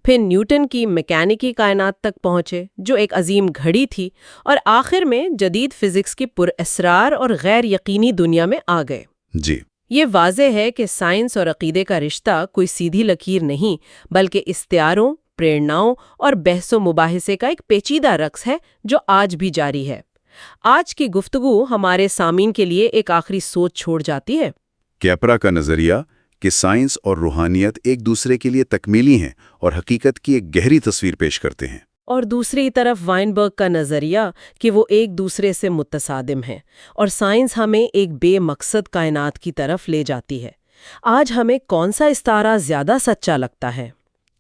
پھر نیوٹن کی میکینکی کائنات تک پہنچے جو ایک عظیم گھڑی تھی، اور آخر میں جدید فزکس کی پراسرار اور غیر یقینی دنیا میں آ گئے۔ جی، یہ واضح ہے کہ سائنس اور عقیدے کا رشتہ کوئی سیدھی لکیر نہیں بلکہ استعاروں، پریرناؤں اور بحث و مباحثے کا ایک پیچیدہ رقص ہے جو آج بھی جاری ہے۔ آج کی گفتگو ہمارے سامعین کے لیے ایک آخری سوچ چھوڑ جاتی ہے۔ کیپرا کا نظریہ کہ سائنس اور روحانیت ایک دوسرے کے لیے تکمیلی ہیں اور حقیقت کی ایک گہری تصویر پیش کرتے ہیں، اور دوسری طرف وائنبرگ کا نظریہ کہ وہ ایک دوسرے سے متصادم ہیں اور سائنس ہمیں ایک بے مقصد کائنات کی طرف لے جاتی ہے۔ آج ہمیں کون سا استعارہ زیادہ سچا لگتا ہے؟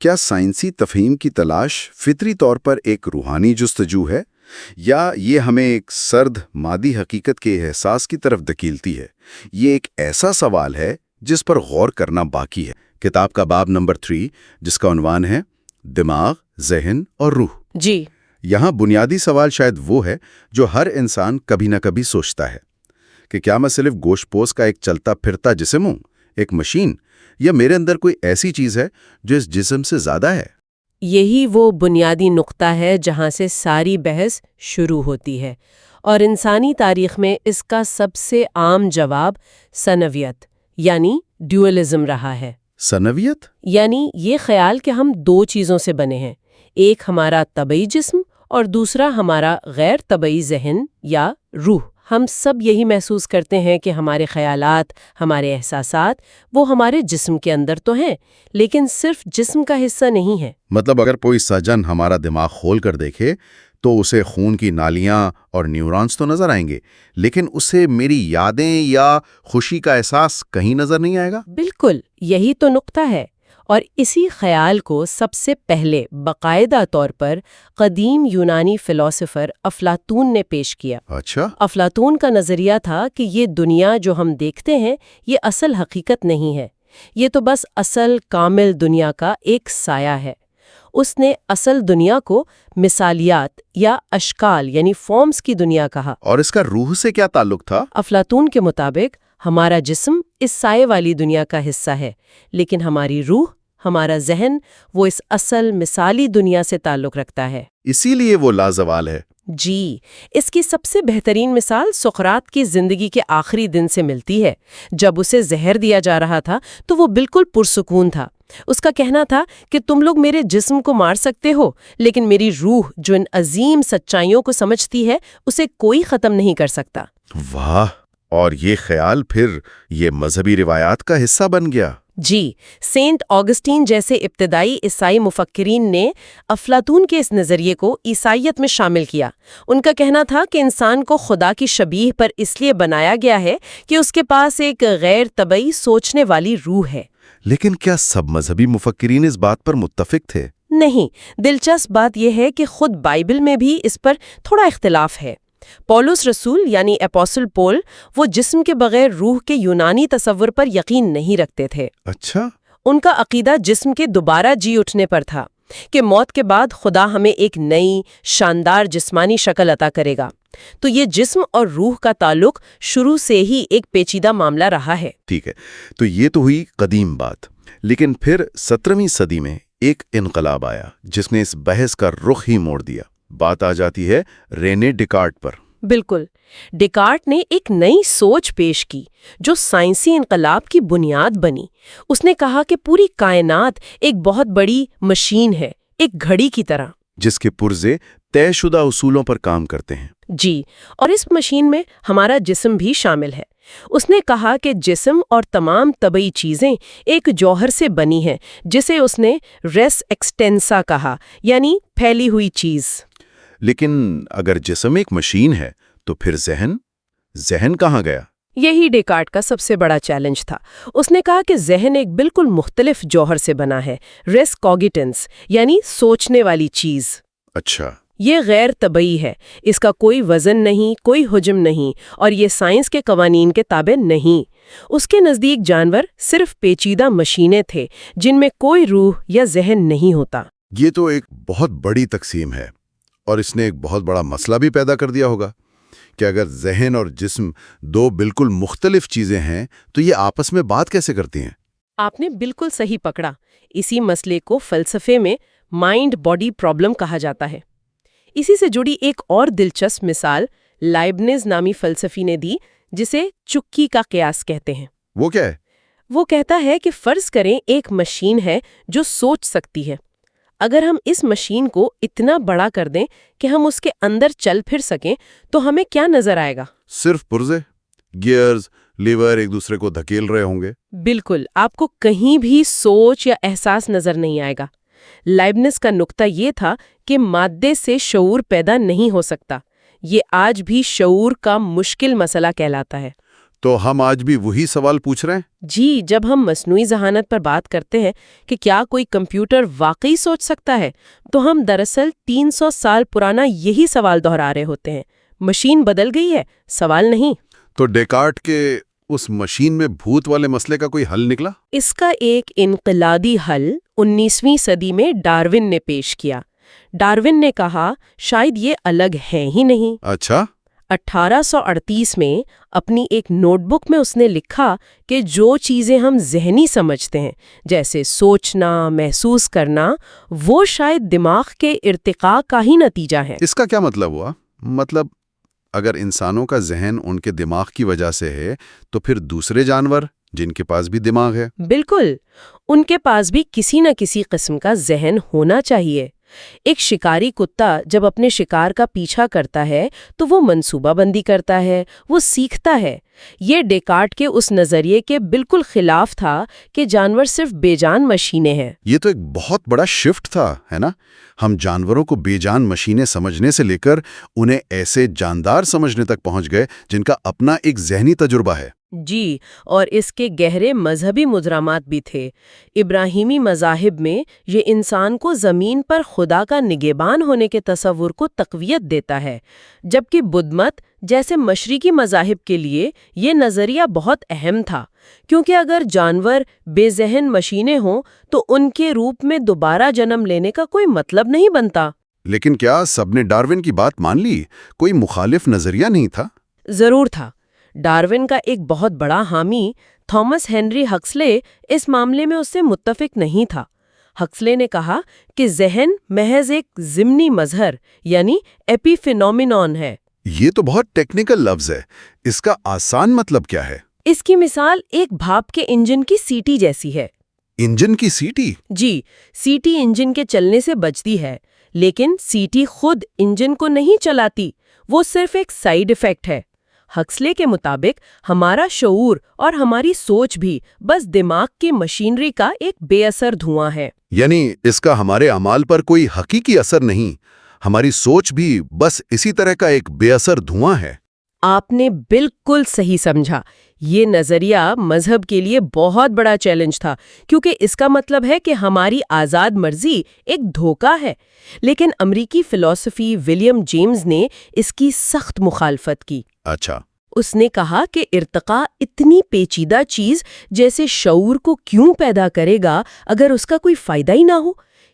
کیا سائنسی تفہیم کی تلاش فطری طور پر ایک روحانی جستجو ہے، یا یہ ہمیں ایک سرد مادی حقیقت کے احساس کی طرف دھکیلتی ہے؟ یہ ایک ایسا سوال ہے جس پر غور کرنا باقی ہے۔ کتاب کا باب نمبر 3 جس کا عنوان ہے دماغ، ذہن اور روح۔ جی، یہاں بنیادی سوال شاید وہ ہے جو ہر انسان کبھی نہ کبھی سوچتا ہے کہ کیا میں صرف گوشت پوش کا ایک چلتا پھرتا جسم ہوں، ایک مشین، یا میرے اندر کوئی ایسی چیز ہے جو اس جسم سے زیادہ ہے؟ یہی وہ بنیادی نقطہ ہے جہاں سے ساری بحث شروع ہوتی ہے، اور انسانی تاریخ میں اس کا سب سے عام جواب ثنویت یعنی ڈیولزم رہا ہے۔ ثنویت؟ یعنی یہ خیال کہ ہم 2 چیزوں سے بنے ہیں، ایک ہمارا طبعی جسم اور دوسرا ہمارا غیر طبعی ذہن یا روح۔ ہم سب یہی محسوس کرتے ہیں کہ ہمارے خیالات، ہمارے احساسات وہ ہمارے جسم کے اندر تو ہیں، لیکن صرف جسم کا حصہ نہیں ہے۔ مطلب اگر کوئی سرجن ہمارا دماغ کھول کر دیکھے تو اسے خون کی نالیاں اور نیورونز تو نظر آئیں گے، لیکن اسے میری یادیں یا خوشی کا احساس کہیں نظر نہیں آئے گا۔ بالکل، یہی تو نقطہ ہے، اور اسی خیال کو سب سے پہلے باقاعدہ طور پر قدیم یونانی فلسفر افلاطون نے پیش کیا۔ اچھا، افلاطون کا نظریہ تھا کہ یہ دنیا جو ہم دیکھتے ہیں یہ اصل حقیقت نہیں ہے، یہ تو بس اصل کامل دنیا کا ایک سایہ ہے۔ اس نے اصل دنیا کو مثالیات یا اشکال یعنی فارمز کی دنیا کہا۔ اور اس کا روح سے کیا تعلق تھا؟ افلاطون کے مطابق ہمارا جسم اس سائے والی دنیا کا حصہ ہے، لیکن ہماری روح، ہمارا ذہن، وہ اس اصل مثالی دنیا سے تعلق رکھتا ہے۔ اسی لیے وہ لازوال ہے۔ جی، اس کی سب سے بہترین مثال سقراط کی زندگی کے آخری دن سے ملتی ہے۔ جب اسے زہر دیا جا رہا تھا تو وہ بالکل پرسکون تھا۔ اس کا کہنا تھا کہ تم لوگ میرے جسم کو مار سکتے ہو، لیکن میری روح جو ان عظیم سچائیوں کو سمجھتی ہے اسے کوئی ختم نہیں کر سکتا۔ واہ! اور یہ خیال پھر یہ مذہبی روایات کا حصہ بن گیا۔ جی، سینٹ آگسٹین جیسے ابتدائی عیسائی مفکرین نے افلاطون کے اس نظریے کو عیسائیت میں شامل کیا۔ ان کا کہنا تھا کہ انسان کو خدا کی شبیہ پر اس لیے بنایا گیا ہے کہ اس کے پاس ایک غیر طبعی سوچنے والی روح ہے۔ لیکن کیا سب مذہبی مفکرین اس بات پر متفق تھے؟ نہیں، دلچسپ بات یہ ہے کہ خود بائبل میں بھی اس پر تھوڑا اختلاف ہے۔ پولس رسول یعنی اپوسل پول وہ جسم کے بغیر روح کے یونانی تصور پر یقین نہیں رکھتے تھے۔ اچھا، ان کا عقیدہ جسم کے دوبارہ جی اٹھنے پر تھا کہ موت کے بعد خدا ہمیں ایک نئی شاندار جسمانی شکل عطا کرے گا۔ تو یہ جسم اور روح کا تعلق شروع سے ہی ایک پیچیدہ معاملہ رہا ہے۔ ٹھیک ہے، تو یہ تو ہوئی قدیم بات، لیکن پھر 17ویں صدی میں ایک انقلاب آیا جس نے اس بحث کا رخ ہی موڑ دیا۔ بات آ جاتی ہے رینے ڈیکارٹ پر۔ بالکل، ڈیکارٹ نے ایک نئی سوچ پیش کی جو سائنسی انقلاب کی بنیاد بنی۔ اس نے کہا کہ پوری کائنات ایک بہت بڑی مشین ہے، ایک گھڑی کی طرح، جس کے پرزے طے شدہ اصولوں پر کام کرتے ہیں۔ جی، اور اس مشین میں ہمارا جسم بھی شامل ہے۔ اس نے کہا کہ جسم اور تمام طبعی چیزیں ایک جوہر سے بنی ہیں، جسے اس نے ریس ایکسٹینسا کہا، یعنی پھیلی ہوئی چیز۔ لیکن اگر جسم ایک مشین ہے تو پھر ذہن کہاں گیا؟ یہی ڈیکارٹ کا سب سے بڑا چیلنج تھا۔ اس نے کہا کہ ذہن ایک بالکل مختلف جوہر سے بنا ہے، ریس کوگیٹنس، یعنی سوچنے والی چیز۔ اچھا، یہ غیر طبعی ہے، اس کا کوئی وزن نہیں، کوئی حجم نہیں، اور یہ سائنس کے قوانین کے تابع نہیں۔ اس کے نزدیک جانور صرف پیچیدہ مشینیں تھے جن میں کوئی روح یا ذہن نہیں ہوتا۔ یہ تو ایک بہت بڑی تقسیم ہے، اور اس نے ایک بہت بڑا مسئلہ بھی پیدا کر دیا ہوگا کہ اگر ذہن اور جسم دو بالکل مختلف چیزیں ہیں تو یہ آپس میں بات کیسے کرتی ہیں؟ آپ نے بالکل صحیح پکڑا۔ اسی مسئلے کو فلسفے میں مائنڈ باڈی پرابلم کہا جاتا ہے۔ اسی سے جڑی ایک اور دلچسپ مثال لائبنز نامی فلسفی نے دی، جسے چکی کا قیاس کہتے ہیں۔ وہ کیا ہے؟ وہ کہتا ہے کہ فرض کریں ایک مشین ہے جو سوچ سکتی ہے۔ اگر ہم اس مشین کو اتنا بڑا کر دیں کہ ہم اس کے اندر چل پھر سکیں تو ہمیں کیا نظر آئے گا؟ صرف پرزے، گیئرز، لیور ایک دوسرے کو دھکیل رہے ہوں گے۔ بالکل، آپ کو کہیں بھی سوچ یا احساس نظر نہیں آئے گا۔ لائبنز کا نقطہ یہ تھا کہ مادے سے شعور پیدا نہیں ہو سکتا۔ یہ آج بھی شعور کا مشکل مسئلہ کہلاتا ہے۔ تو ہم آج بھی وہی سوال پوچھ رہے ہیں؟ جی، جب ہم مصنوعی ذہانت پر بات کرتے ہیں کہ کیا کوئی کمپیوٹر واقعی سوچ سکتا ہے، تو ہم دراصل 300 سال پرانا یہی سوال دہرا رہے ہوتے ہیں۔ مشین بدل گئی ہے، سوال نہیں۔ تو ڈیکارٹ کے اس مشین میں بھوت والے مسئلے کا کوئی حل نکلا؟ اس کا ایک انقلابی حل 19ویں صدی میں ڈارون نے پیش کیا۔ ڈارون نے کہا شاید یہ الگ ہیں ہی نہیں۔ اچھا، 1838 میں اپنی ایک نوٹ بک میں اس نے لکھا کہ جو چیزیں ہم ذہنی سمجھتے ہیں، جیسے سوچنا، محسوس کرنا، وہ شاید دماغ کے ارتقاء کا ہی نتیجہ ہے۔ اس کا کیا مطلب ہوا؟ مطلب اگر انسانوں کا ذہن ان کے دماغ کی وجہ سے ہے تو پھر دوسرے جانور جن کے پاس بھی دماغ ہے؟ بالکل، ان کے پاس بھی کسی نہ کسی قسم کا ذہن ہونا چاہیے۔ ایک شکاری کتا جب اپنے شکار کا پیچھا کرتا ہے تو وہ منصوبہ بندی کرتا ہے، وہ سیکھتا ہے۔ یہ ڈیکارٹ کے اس نظریے کے بالکل خلاف تھا کہ جانور صرف بے جان مشینیں ہیں۔ یہ تو ایک بہت بڑا شفٹ تھا، ہے نا؟ ہم جانوروں کو بے جان مشینیں سمجھنے سے لے کر انہیں ایسے جاندار سمجھنے تک پہنچ گئے جن کا اپنا ایک ذہنی تجربہ ہے۔ جی، اور اس کے گہرے مذہبی مضرامات بھی تھے۔ ابراہیمی مذاہب میں یہ انسان کو زمین پر خدا کا نگہبان ہونے کے تصور کو تقویت دیتا ہے، جبکہ بدھ مت جیسے مشرقی مذاہب کے لیے یہ نظریہ بہت اہم تھا، کیونکہ اگر جانور بے ذہن مشینیں ہوں تو ان کے روپ میں دوبارہ جنم لینے کا کوئی مطلب نہیں بنتا۔ لیکن کیا سب نے ڈارون کی بات مان لی؟ کوئی مخالف نظریہ نہیں تھا؟ ضرور تھا۔ ڈارون کا ایک بہت بڑا حامی تھامس ہنری ہکسلے اس معاملے میں اس سے متفق نہیں تھا۔ ہکسلے نے کہا کہ ذہن محض ایک ضمنی مظہر یعنی ایپی فینومینون ہے۔ یہ تو بہت ٹیکنیکل لفظ ہے، اس کا آسان مطلب کیا ہے؟ اس کی مثال ایک بھاپ کے انجن کی سیٹی جیسی ہے۔ انجن کی سیٹی؟ جی، سیٹی انجن کے چلنے سے بچتی ہے، لیکن سیٹی خود انجن کو نہیں چلاتی، وہ صرف ایک سائیڈ ایفیکٹ ہے۔ ہکسلے کے مطابق ہمارا شعور اور ہماری سوچ بھی بس دماغ کی مشینری کا ایک بے اثر دھواں ہے۔ یعنی اس کا ہمارے اعمال پر کوئی حقیقی اثر نہیں، ہماری سوچ بھی بس اسی طرح کا ایک بے اثر دھواں ہے۔ آپ نے بالکل صحیح سمجھا. یہ نظریہ مذہب کے لیے بہت بڑا چیلنج تھا کیونکہ اس کا مطلب ہے کہ ہماری آزاد مرضی ایک دھوکہ ہے. لیکن امریکی فلسفی ولیم جیمز نے اس کی سخت مخالفت کی. اچھا. اس نے کہا کہ ارتقاء اتنی پیچیدہ چیز جیسے شعور کو کیوں پیدا کرے گا اگر اس کا کوئی فائدہ ہی نہ ہو؟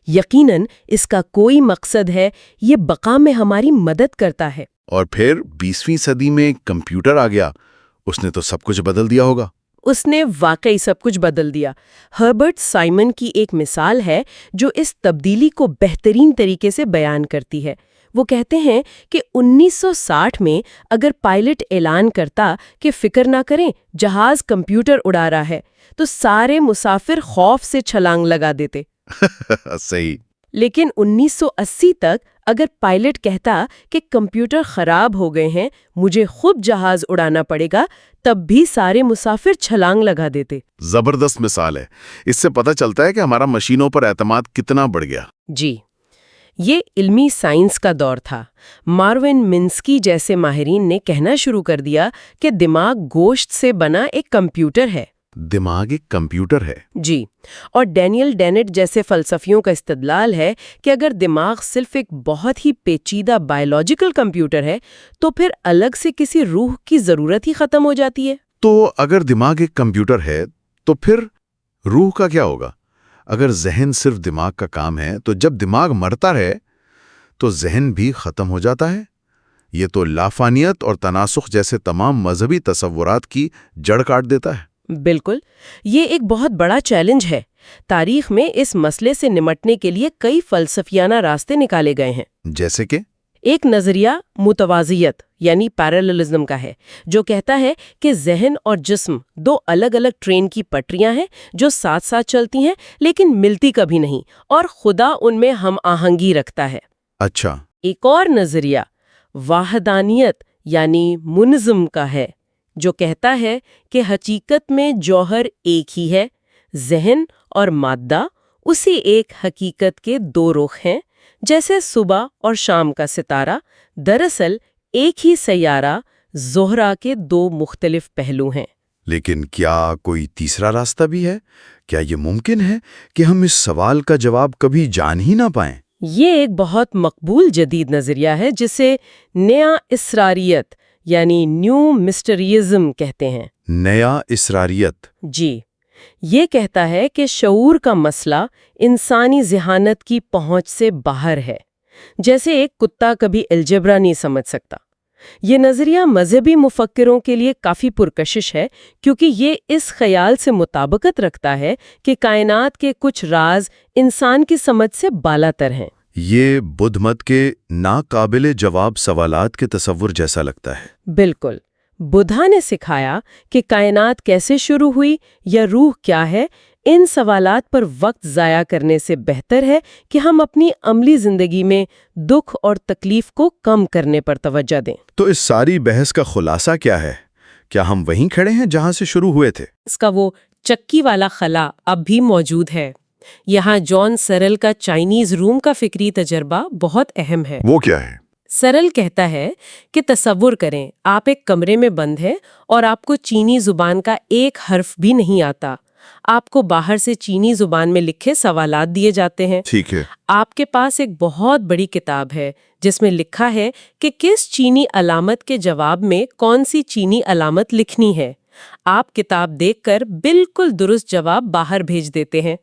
یقیناً اس کا کوئی مقصد ہے، یہ بقا میں ہماری مدد کرتا ہے. اور پھر 20ویں صدی میں کمپیوٹر آ گیا، اس نے تو سب کچھ بدل دیا ہوگا. اس نے واقعی سب کچھ بدل دیا. ہربرٹ سائمن کی ایک مثال ہے جو اس تبدیلی کو بہترین طریقے سے بیان کرتی ہے. وہ کہتے ہیں کہ 1960 میں اگر پائلٹ اعلان کرتا کہ فکر نہ کریں جہاز کمپیوٹر اڑا رہا ہے تو سارے مسافر خوف سے چھلانگ لگا دیتے. صحیح. لیکن 1980 تک اگر پائلٹ کہتا کہ کمپیوٹر خراب ہو گئے ہیں، مجھے خود جہاز اڑانا پڑے گا، تب بھی سارے مسافر چھلانگ لگا دیتے. زبردست مثال ہے. اس سے پتہ چلتا ہے کہ ہمارا مشینوں پر اعتماد کتنا بڑھ گیا. جی، یہ علمی سائنس کا دور تھا. ماروین منسکی جیسے ماہرین نے کہنا شروع کر دیا کہ دماغ گوشت سے بنا ایک کمپیوٹر ہے. دماغ ایک کمپیوٹر ہے. جی، اور ڈینیل ڈینٹ جیسے فلسفیوں کا استدلال ہے کہ اگر دماغ صرف ایک بہت ہی پیچیدہ بائیولوجیکل کمپیوٹر ہے تو پھر الگ سے کسی روح کی ضرورت ہی ختم ہو جاتی ہے. تو اگر دماغ ایک کمپیوٹر ہے تو پھر روح کا کیا ہوگا؟ اگر ذہن صرف دماغ کا کام ہے تو جب دماغ مرتا رہے تو ذہن بھی ختم ہو جاتا ہے. یہ تو لافانیت اور تناسخ جیسے تمام مذہبی تصورات کی جڑ کاٹ دیتا ہے. بالکل، یہ ایک بہت بڑا چیلنج ہے. تاریخ میں اس مسئلے سے نمٹنے کے لیے کئی فلسفیانہ راستے نکالے گئے ہیں. جیسے کہ ایک نظریہ متوازیت یعنی پیراللزم کا ہے، جو کہتا ہے کہ ذہن اور جسم دو الگ الگ ٹرین کی پٹریاں ہیں جو ساتھ ساتھ چلتی ہیں لیکن ملتی کبھی نہیں، اور خدا ان میں ہم آہنگی رکھتا ہے. اچھا. ایک اور نظریہ واحدانیت یعنی منظم کا ہے، جو کہتا ہے کہ حقیقت میں جوہر ایک ہی ہے، ذہن اور مادہ اسی ایک حقیقت کے دو رخ ہیں، جیسے صبح اور شام کا ستارہ دراصل ایک ہی سیارہ زہرہ کے دو مختلف پہلو ہیں. لیکن کیا کوئی تیسرا راستہ بھی ہے؟ کیا یہ ممکن ہے کہ ہم اس سوال کا جواب کبھی جان ہی نہ پائیں؟ یہ ایک بہت مقبول جدید نظریہ ہے جسے نیا اسراریت یعنی نیو مسٹریزم کہتے ہیں. نیا اسراریت. جی، یہ کہتا ہے کہ شعور کا مسئلہ انسانی ذہانت کی پہنچ سے باہر ہے، جیسے ایک کتا کبھی الجبرا نہیں سمجھ سکتا. یہ نظریہ مذہبی مفکروں کے لیے کافی پرکشش ہے کیونکہ یہ اس خیال سے مطابقت رکھتا ہے کہ کائنات کے کچھ راز انسان کی سمجھ سے بالاتر ہیں. یہ بدھ مت کے ناقابل جواب سوالات کے تصور جیسا لگتا ہے. بالکل. بدھا نے سکھایا کہ کائنات کیسے شروع ہوئی یا روح کیا ہے. ان سوالات پر وقت ضائع کرنے سے بہتر ہے کہ ہم اپنی عملی زندگی میں دکھ اور تکلیف کو کم کرنے پر توجہ دیں. تو اس ساری بحث کا خلاصہ کیا ہے؟ کیا ہم وہیں کھڑے ہیں جہاں سے شروع ہوئے تھے؟ اس کا وہ چکی والا خلا اب بھی موجود ہے. یہاں جان سرل کا چائنیز روم کا فکری تجربہ بہت اہم ہے. وہ کیا ہے؟ سرل کہتا ہے کہ تصور کریں آپ ایک کمرے میں بند ہیں اور آپ کو چینی زبان کا ایک حرف بھی نہیں آتا. آپ کو باہر سے چینی زبان میں لکھے سوالات دیے جاتے ہیں. ٹھیک ہے. آپ کے پاس ایک بہت بڑی کتاب ہے جس میں لکھا ہے کہ کس چینی علامت کے جواب میں کون سی چینی علامت لکھنی ہے. آپ کتاب دیکھ کر بالکل درست جواب باہر بھیج دیتے ہیں.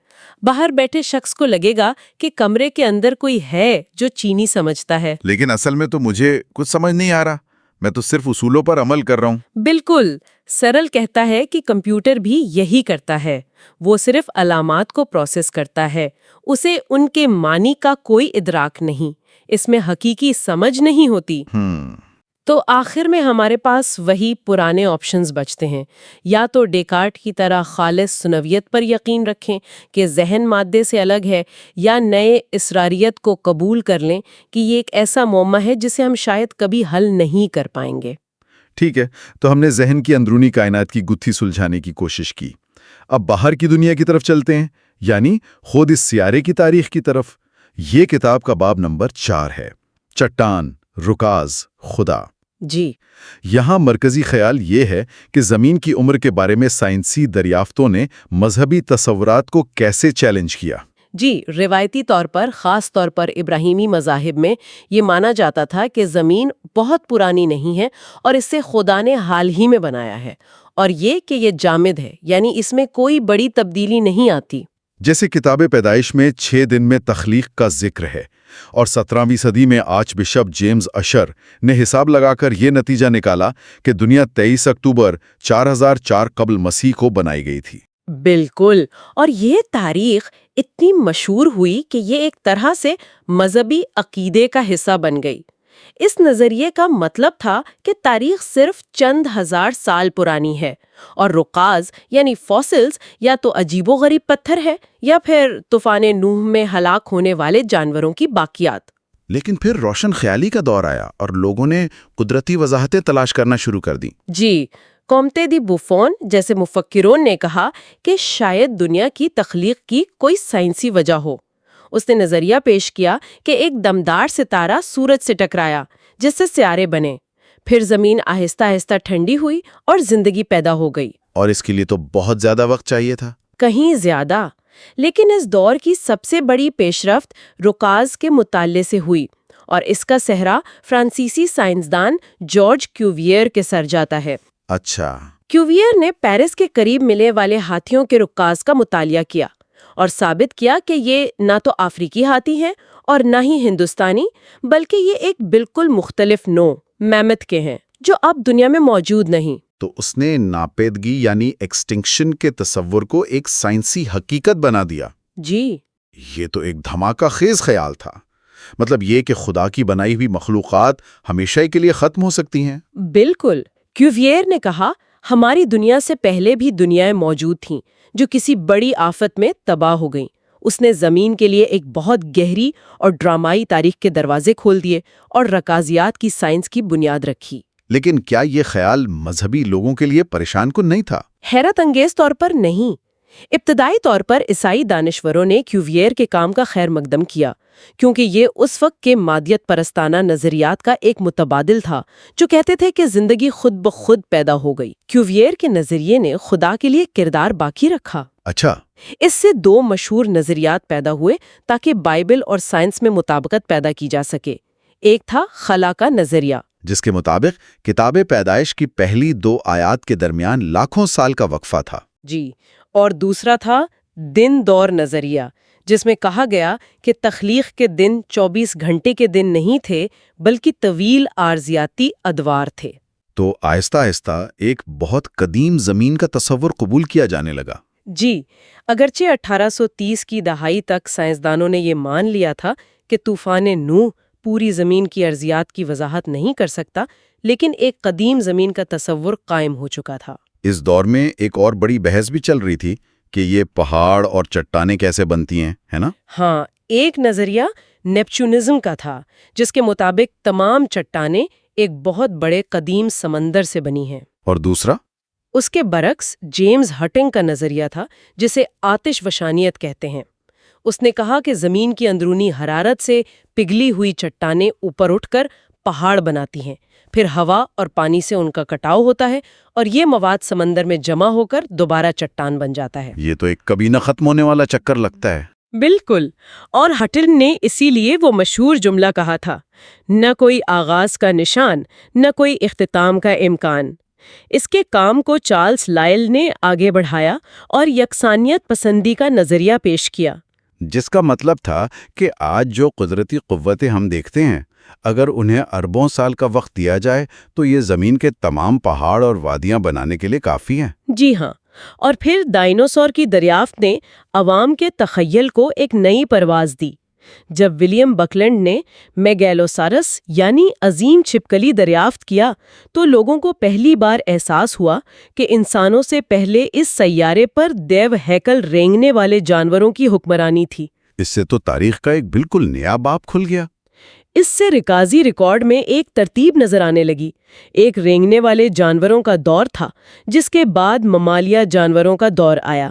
باہر بیٹھے شخص کو لگے گا کہ کمرے کے اندر کوئی ہے جو چینی سمجھتا ہے. لیکن اصل میں تو مجھے کچھ سمجھ نہیں آ رہا، میں تو صرف اصولوں پر عمل کر رہا ہوں. بالکل. سرل کہتا ہے کہ کمپیوٹر بھی یہی کرتا ہے. وہ صرف علامات کو پروسیس کرتا ہے، اسے ان کے معنی کا کوئی ادراک نہیں، اس میں حقیقی سمجھ نہیں ہوتی. تو آخر میں ہمارے پاس وہی پرانے آپشنز بچتے ہیں. یا تو ڈیکارٹ کی طرح خالص سنویت پر یقین رکھیں کہ ذہن مادے سے الگ ہے، یا نئے اسراریت کو قبول کر لیں کہ یہ ایک ایسا معمہ ہے جسے ہم شاید کبھی حل نہیں کر پائیں گے. ٹھیک ہے، تو ہم نے ذہن کی اندرونی کائنات کی گتھی سلجھانے کی کوشش کی. اب باہر کی دنیا کی طرف چلتے ہیں، یعنی خود اس سیارے کی تاریخ کی طرف. یہ کتاب کا باب نمبر 4 ہے، چٹان، رکاز، خدا. جی یہاں مرکزی خیال یہ ہے کہ زمین کی عمر کے بارے میں سائنسی دریافتوں نے مذہبی تصورات کو کیسے چیلنج کیا۔ جی، روایتی طور پر، خاص طور پر ابراہیمی مذاہب میں یہ مانا جاتا تھا کہ زمین بہت پرانی نہیں ہے اور اسے خدا نے حال ہی میں بنایا ہے، اور یہ جامد ہے، یعنی اس میں کوئی بڑی تبدیلی نہیں آتی۔ جیسے کتاب پیدائش میں 6 دن میں تخلیق کا ذکر ہے، اور 17ویں صدی میں آرچ بشپ جیمز اشر نے حساب لگا کر یہ نتیجہ نکالا کہ دنیا 23 اکتوبر 4004 قبل مسیح کو بنائی گئی تھی۔ بالکل، اور یہ تاریخ اتنی مشہور ہوئی کہ یہ ایک طرح سے مذہبی عقیدے کا حصہ بن گئی۔ اس نظریے کا مطلب تھا کہ تاریخ صرف چند ہزار سال پرانی ہے، اور رکاز یعنی فوسلز یا تو عجیب و غریب پتھر ہے یا پھر طوفان نوح میں ہلاک ہونے والے جانوروں کی باقیات۔ لیکن پھر روشن خیالی کا دور آیا اور لوگوں نے قدرتی وضاحتیں تلاش کرنا شروع کر دیں۔ جی، کومتے دی بوفون جیسے مفکرون نے کہا کہ شاید دنیا کی تخلیق کی کوئی سائنسی وجہ ہو۔ اس نے نظریہ پیش کیا کہ ایک دمدار ستارہ سورج سے ٹکرایا جس سے سیارے بنے، پھر زمین آہستہ آہستہ ٹھنڈی ہوئی اور زندگی پیدا ہو گئی۔ اور اس کے لیے تو بہت زیادہ وقت چاہیے تھا۔ کہیں زیادہ، لیکن اس دور کی سب سے بڑی پیش رفت رکاز کے مطالعے سے ہوئی، اور اس کا سہرا فرانسیسی سائنسدان جارج کیوویئر کے سر جاتا ہے۔ اچھا، کیوویئر نے پیرس کے قریب ملے والے ہاتھیوں کے رکاز کا مطالعہ کیا اور ثابت کیا کہ یہ نہ تو افریقی ہاتھی ہیں اور نہ ہی ہندوستانی، بلکہ یہ ایک بالکل مختلف نوع میمتھ کے ہیں جو اب دنیا میں موجود نہیں۔ تو اس نے ناپیدگی یعنی ایکسٹنکشن کے تصور کو ایک سائنسی حقیقت بنا دیا۔ جی، یہ تو ایک دھماکہ خیز خیال تھا۔ مطلب یہ کہ خدا کی بنائی ہوئی مخلوقات ہمیشہ کے لیے ختم ہو سکتی ہیں۔ بالکل۔ کیوویئر نے کہا، ہماری دنیا سے پہلے بھی دنیایں موجود تھیں جو کسی بڑی آفت میں تباہ ہو گئیں۔ اس نے زمین کے لیے ایک بہت گہری اور ڈرامائی تاریخ کے دروازے کھول دیے اور رکازیات کی سائنس کی بنیاد رکھی۔ لیکن کیا یہ خیال مذہبی لوگوں کے لیے پریشان کن نہیں تھا؟ حیرت انگیز طور پر نہیں۔ ابتدائی طور پر عیسائی دانشوروں نے کیوویئر کے کام کا خیر مقدم کیا، کیونکہ یہ اس وقت کے مادیت پرستانہ نظریات کا ایک متبادل تھا جو کہتے تھے کہ زندگی خود بخود پیدا ہو گئی۔ کیوویئر کے نظریے نے خدا کے لیے کردار باقی رکھا۔ اچھا، اس سے 2 مشہور نظریات پیدا ہوئے تاکہ بائبل اور سائنس میں مطابقت پیدا کی جا سکے۔ ایک تھا خلا کا نظریہ، جس کے مطابق کتاب پیدائش کی پہلی 2 آیات کے درمیان لاکھوں سال کا وقفہ تھا۔ جی، اور دوسرا تھا دن دور نظریہ، جس میں کہا گیا کہ تخلیق کے دن 24 گھنٹے کے دن نہیں تھے بلکہ طویل عارضیاتی ادوار تھے۔ تو آہستہ آہستہ ایک بہت قدیم زمین کا تصور قبول کیا جانے لگا۔ جی، اگرچہ 1830 کی دہائی تک سائنسدانوں نے یہ مان لیا تھا کہ طوفان نوح پوری زمین کی ارضیات کی وضاحت نہیں کر سکتا، لیکن ایک قدیم زمین کا تصور قائم ہو چکا تھا۔ اس دور میں ایک اور بڑی بحث بھی چل رہی تھی کہ یہ پہاڑ اور چٹانیں کیسے بنتی ہیں، ہے نا؟ ہاں، ایک نظریہ نیپچونزم کا تھا، جس کے مطابق تمام چٹانیں ایک بہت بڑے قدیم سمندر سے بنی ہیں۔ اور دوسرا؟ اس کے برعکس جیمز ہٹنگ کا نظریہ تھا، جسے آتش وشانیت کہتے ہیں۔ اس نے کہا کہ زمین کی اندرونی حرارت سے پگھلی ہوئی چٹانیں اوپر اٹھ کر پہاڑ بناتی ہیں، پھر ہوا اور پانی سے ان کا کٹاؤ ہوتا ہے اور یہ مواد سمندر میں جمع ہو کر دوبارہ چٹان بن جاتا ہے۔ یہ تو ایک کبھی نہ ختم ہونے والا چکر لگتا ہے۔ بالکل، اور ہٹن نے اسی لیے وہ مشہور جملہ کہا تھا، نہ کوئی آغاز کا نشان، نہ کوئی اختتام کا امکان۔ اس کے کام کو چارلس لائل نے آگے بڑھایا اور یکسانیت پسندی کا نظریہ پیش کیا، جس کا مطلب تھا کہ آج جو قدرتی قوتیں ہم دیکھتے ہیں، اگر انہیں اربوں سال کا وقت دیا جائے تو یہ زمین کے تمام پہاڑ اور وادیاں بنانے کے لیے کافی ہیں۔ جی ہاں، اور پھر ڈائنوسور کی دریافت نے عوام کے تخیل کو ایک نئی پرواز دی۔ جب ولیم بکلینڈ نے میگیلوسارس یعنی عظیم چھپکلی دریافت کیا تو لوگوں کو پہلی بار احساس ہوا کہ انسانوں سے پہلے اس سیارے پر دیو ہیکل رینگنے والے جانوروں کی حکمرانی تھی۔ اس سے تو تاریخ کا ایک بالکل نیا باب کھل گیا۔ اس سے ریکازی ریکارڈ میں ایک ترتیب نظر آنے لگی۔ ایک رینگنے والے جانوروں کا دور تھا، جس کے بعد ممالیہ جانوروں کا دور آیا۔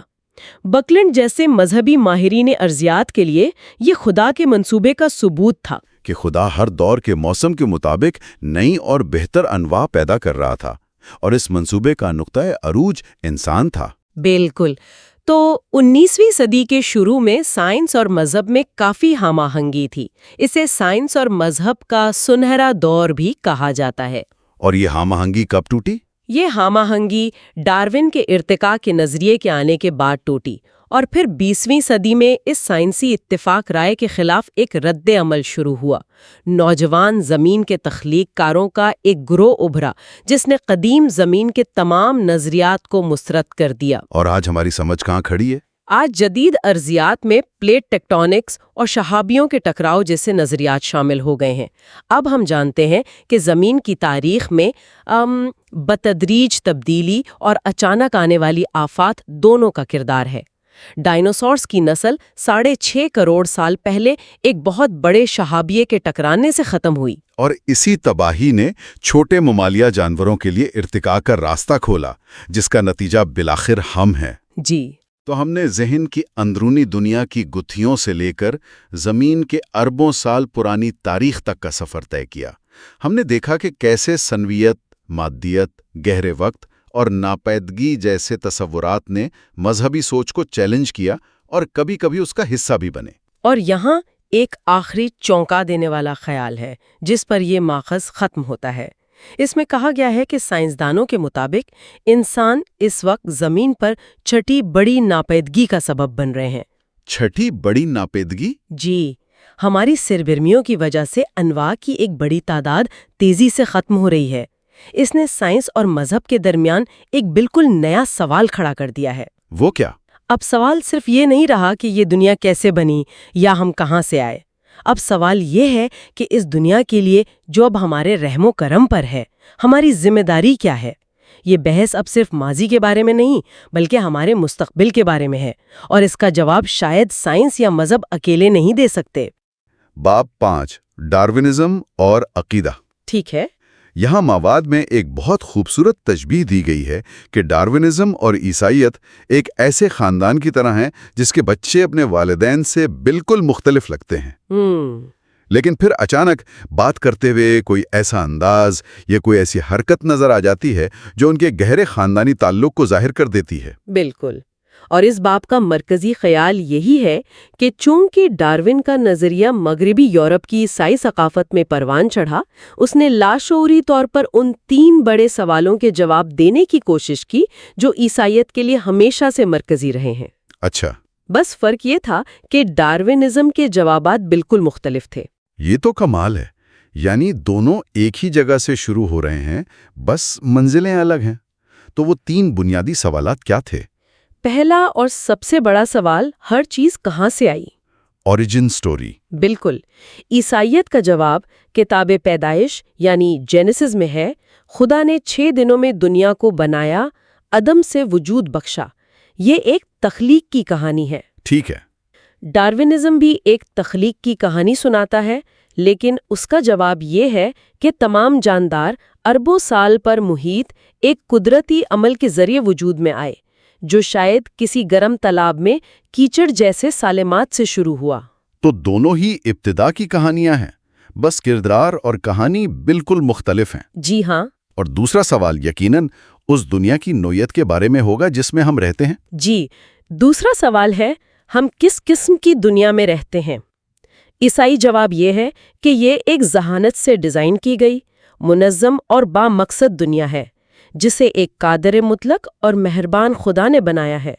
بکلینڈ جیسے مذہبی ماہرین ارضیات کے لیے یہ خدا کے منصوبے کا ثبوت تھا۔ کہ خدا ہر دور کے موسم کے مطابق نئی اور بہتر انواع پیدا کر رہا تھا، اور اس منصوبے کا نقطہ عروج انسان تھا۔ بالکل۔ تو 19ویں صدی کے شروع میں سائنس اور مذہب میں کافی ہم آہنگی تھی۔ اسے سائنس اور مذہب کا سنہرا دور بھی کہا جاتا ہے۔ اور یہ ہم آہنگی کب ٹوٹی؟ یہ ہم آہنگی ڈارون کے ارتقاء کے نظریے کے آنے کے بعد ٹوٹی، اور پھر 20ویں صدی میں اس سائنسی اتفاق رائے کے خلاف ایک رد عمل شروع ہوا۔ نوجوان زمین کے تخلیق کاروں کا ایک گروہ ابھرا جس نے قدیم زمین کے تمام نظریات کو مسترد کر دیا۔ اور آج ہماری سمجھ کہاں کھڑی ہے؟ آج جدید ارضیات میں پلیٹ ٹیکٹونکس اور شہابیوں کے ٹکراؤ جیسے نظریات شامل ہو گئے ہیں۔ اب ہم جانتے ہیں کہ زمین کی تاریخ میں بتدریج تبدیلی اور اچانک آنے والی آفات دونوں کا کردار ہے۔ ڈائنوسورز کی نسل 6.5 کروڑ سال پہلے ایک بہت بڑے شہابیے کے ٹکرانے سے ختم ہوئی، اور اسی تباہی نے چھوٹے ممالیہ جانوروں کے لیے ارتقاء کا راستہ کھولا، جس کا نتیجہ بالآخر ہم ہیں۔ جی۔ تو ہم نے ذہن کی اندرونی دنیا کی گتھیوں سے لے کر زمین کے اربوں سال پرانی تاریخ تک کا سفر طے کیا۔ ہم نے دیکھا کہ کیسے سنویت، مادیت، گہرے وقت اور ناپیدگی جیسے تصورات نے مذہبی سوچ کو چیلنج کیا اور کبھی کبھی اس کا حصہ بھی بنے۔ اور یہاں ایک آخری چونکا دینے والا خیال ہے جس پر یہ ماخذ ختم ہوتا ہے۔ اس میں کہا گیا ہے کہ سائنسدانوں کے مطابق انسان اس وقت زمین پر چھٹی بڑی ناپیدگی کا سبب بن رہے ہیں۔ چھٹی بڑی ناپیدگی؟ جی، ہماری سرگرمیوں کی وجہ سے انواع کی ایک بڑی تعداد تیزی سے ختم ہو رہی ہے۔ اس نے سائنس اور مذہب کے درمیان ایک بالکل نیا سوال کھڑا کر دیا ہے۔ وہ کیا؟ اب سوال صرف یہ نہیں رہا کہ یہ دنیا کیسے بنی یا ہم کہاں سے آئے۔ اب سوال یہ ہے کہ اس دنیا کے لیے جو اب ہمارے رحم و کرم پر ہے، ہماری ذمہ داری کیا ہے؟ یہ بحث اب صرف ماضی کے بارے میں نہیں بلکہ ہمارے مستقبل کے بارے میں ہے، اور اس کا جواب شاید سائنس یا مذہب اکیلے نہیں دے سکتے۔ باب 5، ڈارونزم اور عقیدہ۔ ٹھیک ہے۔ یہاں مواد میں ایک بہت خوبصورت تشبیہ دی گئی ہے کہ ڈارونزم اور عیسائیت ایک ایسے خاندان کی طرح ہیں جس کے بچے اپنے والدین سے بالکل مختلف لگتے ہیں، لیکن پھر اچانک بات کرتے ہوئے کوئی ایسا انداز یا کوئی ایسی حرکت نظر آ جاتی ہے جو ان کے گہرے خاندانی تعلق کو ظاہر کر دیتی ہے۔ بالکل۔ اور اس باب کا مرکزی خیال یہی ہے کہ چونکہ ڈارون کا نظریہ مغربی یورپ کی عیسائی ثقافت میں پروان چڑھا، اس نے لاشعوری طور پر ان 3 بڑے سوالوں کے جواب دینے کی کوشش کی جو عیسائیت کے لیے ہمیشہ سے مرکزی رہے ہیں۔ اچھا، بس فرق یہ تھا کہ ڈارونزم کے جوابات بالکل مختلف تھے۔ یہ تو کمال ہے، یعنی دونوں ایک ہی جگہ سے شروع ہو رہے ہیں، بس منزلیں الگ ہیں۔ تو وہ 3 بنیادی سوالات کیا تھے؟ پہلا اور سب سے بڑا سوال، ہر چیز کہاں سے آئی؟ Origin story. بالکل۔ عیسائیت کا جواب کتاب پیدائش یعنی جینیسس میں ہے، خدا نے 6 دنوں میں دنیا کو بنایا، عدم سے وجود بخشا۔ یہ ایک تخلیق کی کہانی ہے۔ ٹھیک ہے۔ ڈارونزم بھی ایک تخلیق کی کہانی سناتا ہے، لیکن اس کا جواب یہ ہے کہ تمام جاندار اربوں سال پر محیط ایک قدرتی عمل کے ذریعے وجود میں آئے، جو شاید کسی گرم تالاب میں کیچڑ جیسے سالمات سے شروع ہوا۔ تو دونوں ہی ابتدا کی کہانیاں ہیں، بس کردار اور کہانی بالکل مختلف ہیں۔ جی ہاں۔ اور دوسرا سوال یقیناً اس دنیا کی نوعیت کے بارے میں ہوگا جس میں ہم رہتے ہیں۔ جی، دوسرا سوال ہے ہم کس قسم کی دنیا میں رہتے ہیں۔ عیسائی جواب یہ ہے کہ یہ ایک ذہانت سے ڈیزائن کی گئی، منظم اور با مقصد دنیا ہے جسے ایک قادر مطلق اور مہربان خدا نے بنایا ہے۔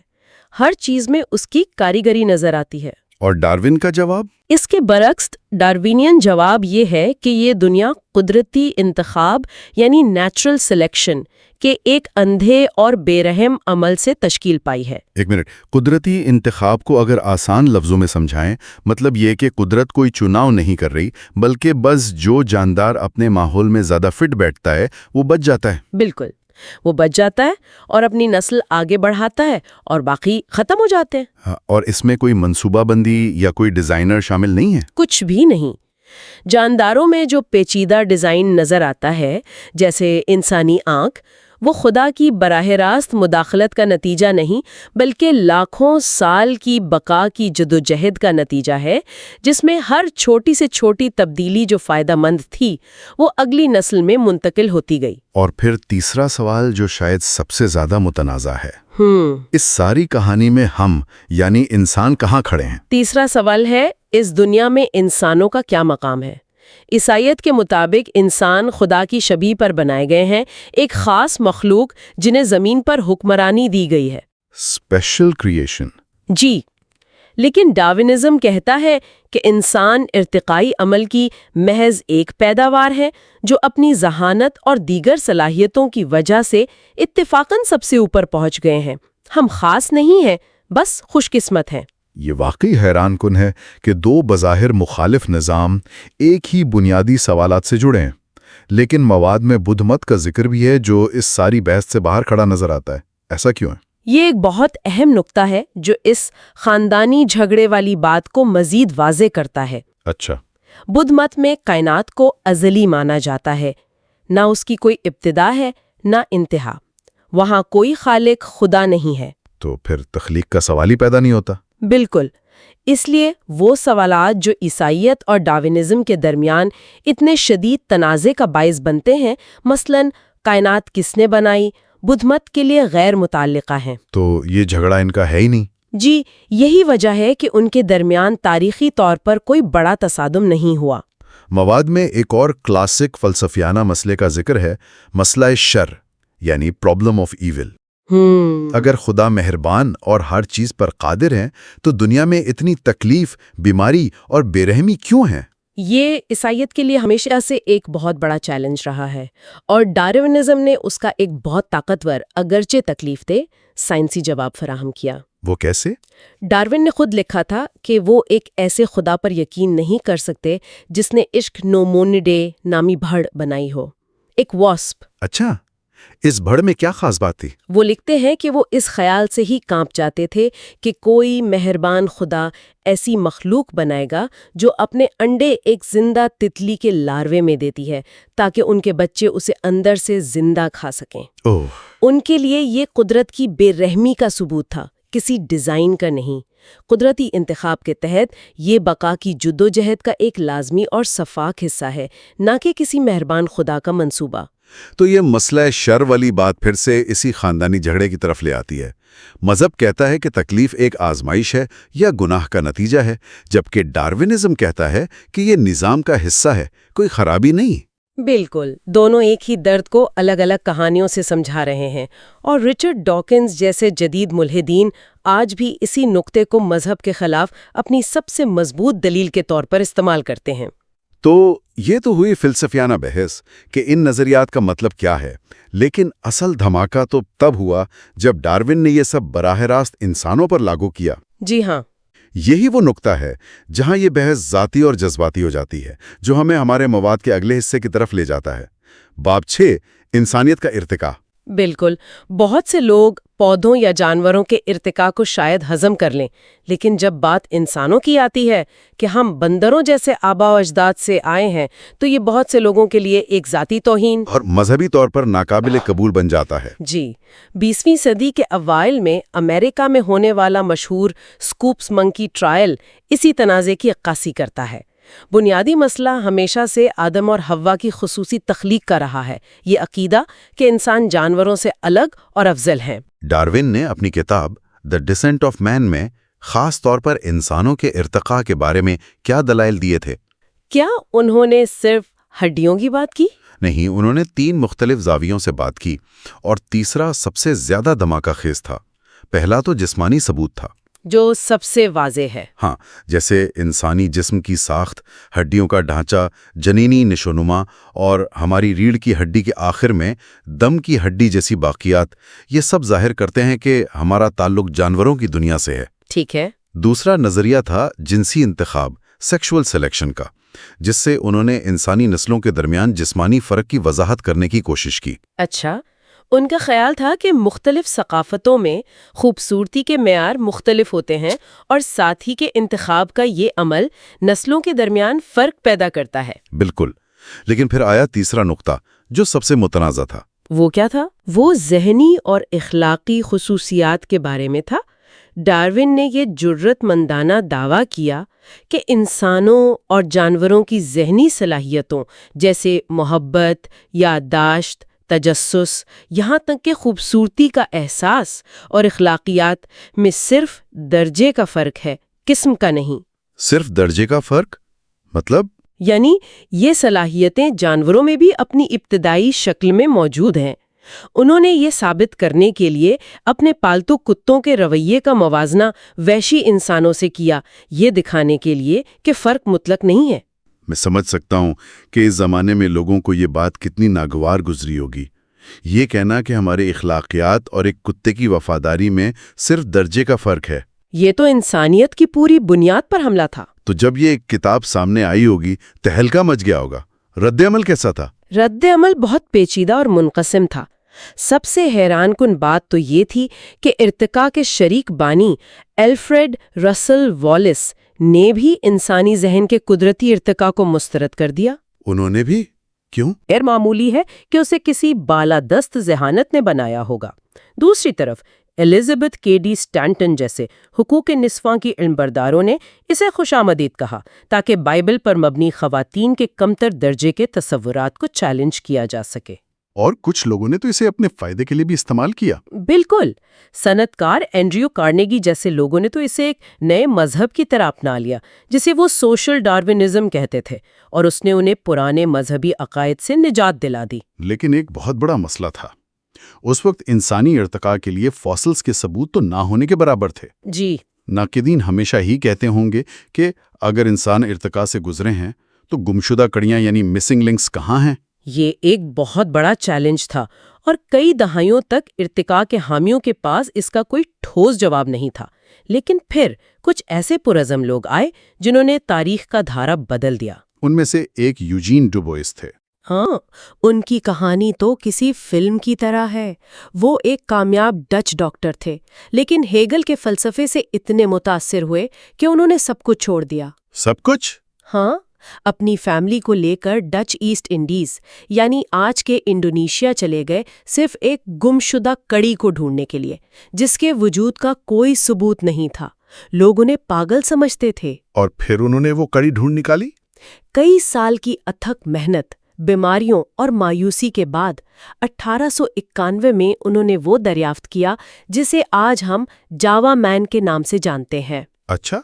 ہر چیز میں اس کی کاریگری نظر آتی ہے۔ اور ڈارون کا جواب؟ اس کے برعکس ڈارونین جواب یہ ہے کہ یہ دنیا قدرتی انتخاب یعنی نیچرل سلیکشن کے ایک اندھے اور بے رحم عمل سے تشکیل پائی ہے۔ ایک منٹ، قدرتی انتخاب کو اگر آسان لفظوں میں سمجھائیں، مطلب یہ کہ قدرت کوئی چناؤ نہیں کر رہی بلکہ بس جو جاندار اپنے ماحول میں زیادہ فٹ بیٹھتا ہے وہ بچ جاتا ہے۔ بالکل، وہ بچ جاتا ہے اور اپنی نسل آگے بڑھاتا ہے اور باقی ختم ہو جاتے ہیں۔ اور اس میں کوئی منصوبہ بندی یا کوئی ڈیزائنر شامل نہیں ہے؟ کچھ بھی نہیں۔ جانداروں میں جو پیچیدہ ڈیزائن نظر آتا ہے، جیسے انسانی آنکھ، وہ خدا کی براہ راست مداخلت کا نتیجہ نہیں بلکہ لاکھوں سال کی بقا کی جدوجہد کا نتیجہ ہے، جس میں ہر چھوٹی سے چھوٹی تبدیلی جو فائدہ مند تھی وہ اگلی نسل میں منتقل ہوتی گئی۔ اور پھر تیسرا سوال جو شاید سب سے زیادہ متنازع ہے، اس ساری کہانی میں ہم یعنی انسان کہاں کھڑے ہیں؟ تیسرا سوال ہے، اس دنیا میں انسانوں کا کیا مقام ہے؟ عیسائیت کے مطابق انسان خدا کی شبیہ پر بنائے گئے ہیں، ایک خاص مخلوق جنہیں زمین پر حکمرانی دی گئی ہے۔ Special creation. جی، لیکن ڈاروینزم کہتا ہے کہ انسان ارتقائی عمل کی محض ایک پیداوار ہے جو اپنی ذہانت اور دیگر صلاحیتوں کی وجہ سے اتفاقاً سب سے اوپر پہنچ گئے ہیں۔ ہم خاص نہیں ہیں، بس خوش قسمت ہیں۔ یہ واقعی حیران کن ہے کہ دو بظاہر مخالف نظام ایک ہی بنیادی سوالات سے جڑے ہیں، لیکن مواد میں بدھ مت کا ذکر بھی ہے جو اس ساری بحث سے باہر کھڑا نظر آتا ہے۔ ایسا کیوں ہے؟ یہ ایک بہت اہم نقطہ ہے جو اس خاندانی جھگڑے والی بات کو مزید واضح کرتا ہے۔ اچھا۔ بدھ مت میں کائنات کو ازلی مانا جاتا ہے، نہ اس کی کوئی ابتدا ہے نہ انتہا، وہاں کوئی خالق خدا نہیں ہے۔ تو پھر تخلیق کا سوال ہی پیدا نہیں ہوتا۔ بالکل، اس لیے وہ سوالات جو عیسائیت اور ڈاروینزم کے درمیان اتنے شدید تنازع کا باعث بنتے ہیں، مثلاً کائنات کس نے بنائی، بدھ مت کے لیے غیر متعلقہ ہیں۔ تو یہ جھگڑا ان کا ہے ہی نہیں۔ جی، یہی وجہ ہے کہ ان کے درمیان تاریخی طور پر کوئی بڑا تصادم نہیں ہوا۔ مواد میں ایک اور کلاسک فلسفیانہ مسئلے کا ذکر ہے، مسئلہ شر یعنی پرابلم آف ایول۔ اگر خدا مہربان اور ہر چیز پر قادر ہیں تو دنیا میں اتنی تکلیف، بیماری اور بے رحمی کیوں ہیں؟ یہ عیسائیت کے لیے ہمیشہ سے ایک بہت بڑا چیلنج رہا ہے، اور ڈاروینزم نے اس کا ایک بہت طاقتور اگرچہ تکلیف دہ سائنسی جواب فراہم کیا۔ وہ کیسے؟ ڈارون نے خود لکھا تھا کہ وہ ایک ایسے خدا پر یقین نہیں کر سکتے جس نے عشق نومونیڈے نامی بھڑ بنائی ہو، ایک واسپ۔ اچھا، اس بھڑ میں کیا خاص بات تھی؟ وہ لکھتے ہیں کہ وہ اس خیال سے ہی کانپ جاتے تھے کہ کوئی مہربان خدا ایسی مخلوق بنائے گا جو اپنے انڈے ایک زندہ تتلی کے لاروے میں دیتی ہے تاکہ ان کے بچے اسے اندر سے زندہ کھا سکیں۔ ان کے لیے یہ قدرت کی بے رحمی کا ثبوت تھا، کسی ڈیزائن کا نہیں۔ قدرتی انتخاب کے تحت یہ بقا کی جدوجہد کا ایک لازمی اور شفاف حصہ ہے، نہ کہ کسی مہربان خدا کا منصوبہ۔ تو یہ مسئلہ شر والی بات پھر سے اسی خاندانی جھگڑے کی طرف لے آتی ہے۔ مذہب کہتا ہے کہ تکلیف ایک آزمائش ہے یا گناہ کا نتیجہ ہے، جبکہ ڈاروینزم کہتا ہے کہ یہ نظام کا حصہ ہے، کوئی خرابی نہیں۔ بالکل، دونوں ایک ہی درد کو الگ الگ کہانیوں سے سمجھا رہے ہیں، اور رچرڈ ڈاکنز جیسے جدید ملحدین آج بھی اسی نقطے کو مذہب کے خلاف اپنی سب سے مضبوط دلیل کے طور پر استعمال کرتے ہیں۔ تو یہ تو ہوئی فلسفیانہ بحث کہ ان نظریات کا مطلب کیا ہے، لیکن اصل دھماکہ تو تب ہوا جب ڈارون نے یہ سب براہ راست انسانوں پر لاگو کیا۔ جی ہاں، یہی وہ نقطہ ہے جہاں یہ بحث ذاتی اور جذباتی ہو جاتی ہے، جو ہمیں ہمارے مواد کے اگلے حصے کی طرف لے جاتا ہے۔ باب 6، انسانیت کا ارتقاء۔ بالکل، بہت سے لوگ پودوں یا جانوروں کے ارتقاء کو شاید ہضم کر لیں، لیکن جب بات انسانوں کی آتی ہے کہ ہم بندروں جیسے آبا و اجداد سے آئے ہیں، تو یہ بہت سے لوگوں کے لیے ایک ذاتی توہین اور مذہبی طور پر ناقابل قبول بن جاتا ہے۔ جی، 20ویں صدی کے اوائل میں امریکہ میں ہونے والا مشہور اسکوپس منکی ٹرائل اسی تنازع کی عکاسی کرتا ہے۔ بنیادی مسئلہ ہمیشہ سے آدم اور حوا کی خصوصی تخلیق کا رہا ہے، یہ عقیدہ کہ انسان جانوروں سے الگ اور افضل ہیں۔ ڈارون نے اپنی کتاب دی ڈسینٹ آف مین میں خاص طور پر انسانوں کے ارتقاء کے بارے میں کیا دلائل دیے تھے؟ کیا انہوں نے صرف ہڈیوں کی بات کی؟ نہیں، انہوں نے 3 مختلف زاویوں سے بات کی، اور تیسرا سب سے زیادہ دھماکہ خیز تھا۔ پہلا تو جسمانی ثبوت تھا، جو سب سے واضح ہے۔ ہاں، جیسے انسانی جسم کی ساخت، ہڈیوں کا ڈھانچہ، جنینی نشوونما اور ہماری ریڑھ کی ہڈی کے آخر میں دم کی ہڈی جیسی باقیات، یہ سب ظاہر کرتے ہیں کہ ہمارا تعلق جانوروں کی دنیا سے ہے۔ ٹھیک ہے۔ دوسرا نظریہ تھا جنسی انتخاب، سیکشول سلیکشن کا، جس سے انہوں نے انسانی نسلوں کے درمیان جسمانی فرق کی وضاحت کرنے کی کوشش کی۔ اچھا، ان کا خیال تھا کہ مختلف ثقافتوں میں خوبصورتی کے معیار مختلف ہوتے ہیں، اور ساتھ ہی کے انتخاب کا یہ عمل نسلوں کے درمیان فرق پیدا کرتا ہے۔ بالکل، لیکن پھر آیا تیسرا نقطہ جو سب سے متنازع تھا۔ وہ کیا تھا؟ وہ ذہنی اور اخلاقی خصوصیات کے بارے میں تھا۔ ڈارون نے یہ جرت مندانہ دعویٰ کیا کہ انسانوں اور جانوروں کی ذہنی صلاحیتوں جیسے محبت، یادداشت، تجسس، یہاں تک کہ خوبصورتی کا احساس اور اخلاقیات میں صرف درجے کا فرق ہے، قسم کا نہیں۔ صرف درجے کا فرق؟ مطلب؟ یعنی یہ صلاحیتیں جانوروں میں بھی اپنی ابتدائی شکل میں موجود ہیں۔ انہوں نے یہ ثابت کرنے کے لیے اپنے پالتو کتوں کے رویے کا موازنہ وحشی انسانوں سے کیا، یہ دکھانے کے لیے کہ فرق مطلق نہیں ہے۔ میں سمجھ سکتا ہوں کہ اس زمانے میں لوگوں کو یہ بات کتنی ناگوار گزری ہوگی، یہ کہنا کہ ہمارے اخلاقیات اور ایک کتے کی وفاداری میں صرف درجے کا فرق ہے۔ یہ تو انسانیت کی پوری بنیاد پر حملہ تھا۔ تو جب یہ ایک کتاب سامنے آئی ہوگی تہلکہ مچ گیا ہوگا، رد عمل کیسا تھا؟ رد عمل بہت پیچیدہ اور منقسم تھا۔ سب سے حیران کن بات تو یہ تھی کہ ارتقاء کے شریک بانی الفریڈ رسل والیس نے بھی انسانی ذہن کے قدرتی ارتقاء کو مسترد کر دیا۔ انہوں نے بھی؟ کیوں؟ غیر معمولی ہے کہ اسے کسی بالادست ذہانت نے بنایا ہوگا۔ دوسری طرف الزبتھ کے ڈی سٹانٹن جیسے حقوق نسواں کی علمبرداروں نے اسے خوش آمدید کہا تاکہ بائبل پر مبنی خواتین کے کمتر درجے کے تصورات کو چیلنج کیا جا سکے۔ اور کچھ لوگوں نے تو اسے اپنے فائدے کے لیے بھی استعمال کیا۔ بالکل، صنعت کار اینڈریو کارنیگی جیسے لوگوں نے تو اسے ایک نئے مذہب کی طرح اپنا لیا جسے وہ سوشل ڈارونزم کہتے تھے، اور اس نے انہیں پرانے مذہبی عقائد سے نجات دلا دی۔ لیکن ایک بہت بڑا مسئلہ تھا، اس وقت انسانی ارتقاء کے لیے فاسلز کے ثبوت تو نہ ہونے کے برابر تھے۔ جی، ناقدین ہمیشہ ہی کہتے ہوں گے کہ اگر انسان ارتقاء سے گزرے ہیں تو گمشدہ کڑیاں یعنی مسنگ لنکس کہاں ہیں؟ یہ ایک بہت بڑا چیلنج تھا، اور کئی دہائیوں تک ارتقاء کے حامیوں کے پاس اس کا کوئی ٹھوس جواب نہیں تھا۔ لیکن پھر کچھ ایسے پرعزم لوگ آئے جنہوں نے تاریخ کا دھارا بدل دیا۔ ان میں سے ایک یوجین ڈوبوئس تھے۔ ہاں، ان کی کہانی تو کسی فلم کی طرح ہے۔ وہ ایک کامیاب ڈچ ڈاکٹر تھے، لیکن ہیگل کے فلسفے سے اتنے متاثر ہوئے کہ انہوں نے سب کچھ چھوڑ دیا۔ سب کچھ؟ ہاں، اپنی فیملی کو لے کر ڈچ ایسٹ انڈیز یعنی آج کے انڈونیشیا چلے گئے، صرف ایک گمشدہ کڑی کو ڈھونڈنے کے لیے جس کے وجود کا کوئی ثبوت نہیں تھا۔ لوگ انہیں پاگل سمجھتے تھے۔ اور پھر انہوں نے وہ کڑی ڈھونڈ نکالی؟ کئی سال کی اتھک محنت، بیماریوں اور مایوسی کے بعد 1891 میں انہوں نے وہ دریافت کیا جسے آج ہم جاوا مین کے نام سے جانتے ہیں۔ اچھا،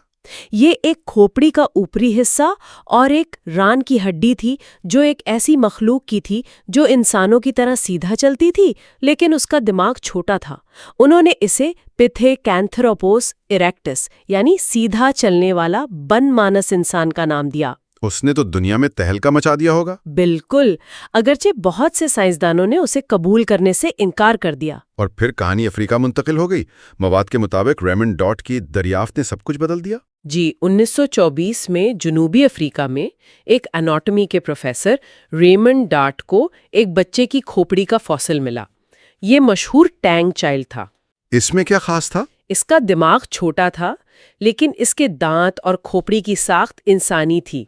یہ ایک کھوپڑی کا اوپری حصہ اور ایک ران کی ہڈی تھی جو ایک ایسی مخلوق کی تھی جو انسانوں کی طرح سیدھا چلتی تھی لیکن اس کا دماغ چھوٹا تھا۔ انہوں نے اسے پیتھیکینتھروپوس ایریکٹس یعنی سیدھا چلنے والا بن مانس انسان کا نام دیا۔ اس نے تو دنیا میں تہلکہ مچا دیا ہوگا۔ بالکل، اگرچہ بہت سے سائنسدانوں نے اسے قبول کرنے سے انکار کر دیا۔ اور پھر کہانی افریقہ منتقل ہو گئی۔ مواد کے مطابق ریمنڈ ڈاٹ کی دریافت نے سب کچھ بدل دیا۔ جی، 1924 میں جنوبی افریقہ میں ایک اناٹمی کے پروفیسر ریمنڈ ڈاٹ کو ایک بچے کی کھوپڑی کا فاسل ملا۔ یہ مشہور ٹینگ چائلڈ تھا۔ اس میں کیا خاص تھا؟ اس کا دماغ چھوٹا تھا لیکن اس کے دانت اور کھوپڑی کی ساخت انسانی تھی۔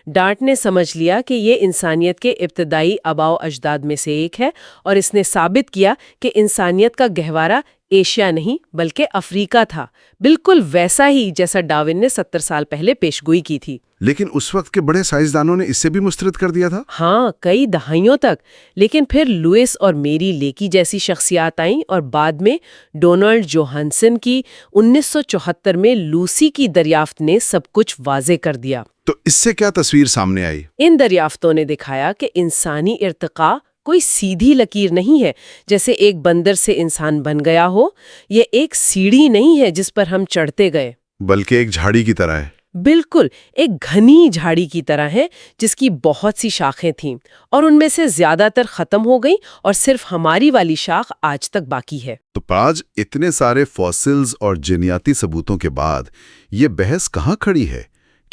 ڈارٹ نے سمجھ لیا کہ یہ انسانیت کے ابتدائی آباء و اجداد میں سے ایک ہے، اور اس نے ثابت کیا کہ انسانیت کا گہوارہ ایشیا نہیں بلکہ افریقہ تھا، بالکل ویسا ہی جیسا ڈارون نے 70 سال پہلے پیشگوئی کی تھی۔ لیکن اس وقت کے بڑے سائنسدانوں نے اسے بھی مسترد کر دیا تھا۔ ہاں، کئی دہائیوں تک، لیکن پھر لوئس اور میری لیکی جیسی شخصیات آئیں اور بعد میں ڈونلڈ جوہانسن کی 1974 میں لوسی کی دریافت نے سب کچھ واضح کر دیا۔ تو اس سے کیا تصویر سامنے آئی؟ ان دریافتوں نے دکھایا کہ انسانی ارتقاء کوئی سیدھی لکیر نہیں ہے جیسے ایک بندر سے انسان بن گیا ہو۔ یہ ایک سیڑھی نہیں ہے جس پر ہم چڑھتے گئے، بلکہ ایک جھاڑی کی طرح ہے۔ بالکل ایک گھنی جھاڑی کی طرح ہے جس کی بہت سی شاخیں تھیں اور ان میں سے زیادہ تر ختم ہو گئیں اور صرف ہماری والی شاخ آج تک باقی ہے۔ تو آج اتنے سارے فاسلز اور جینیاتی ثبوتوں کے بعد یہ بحث کہاں کھڑی ہے؟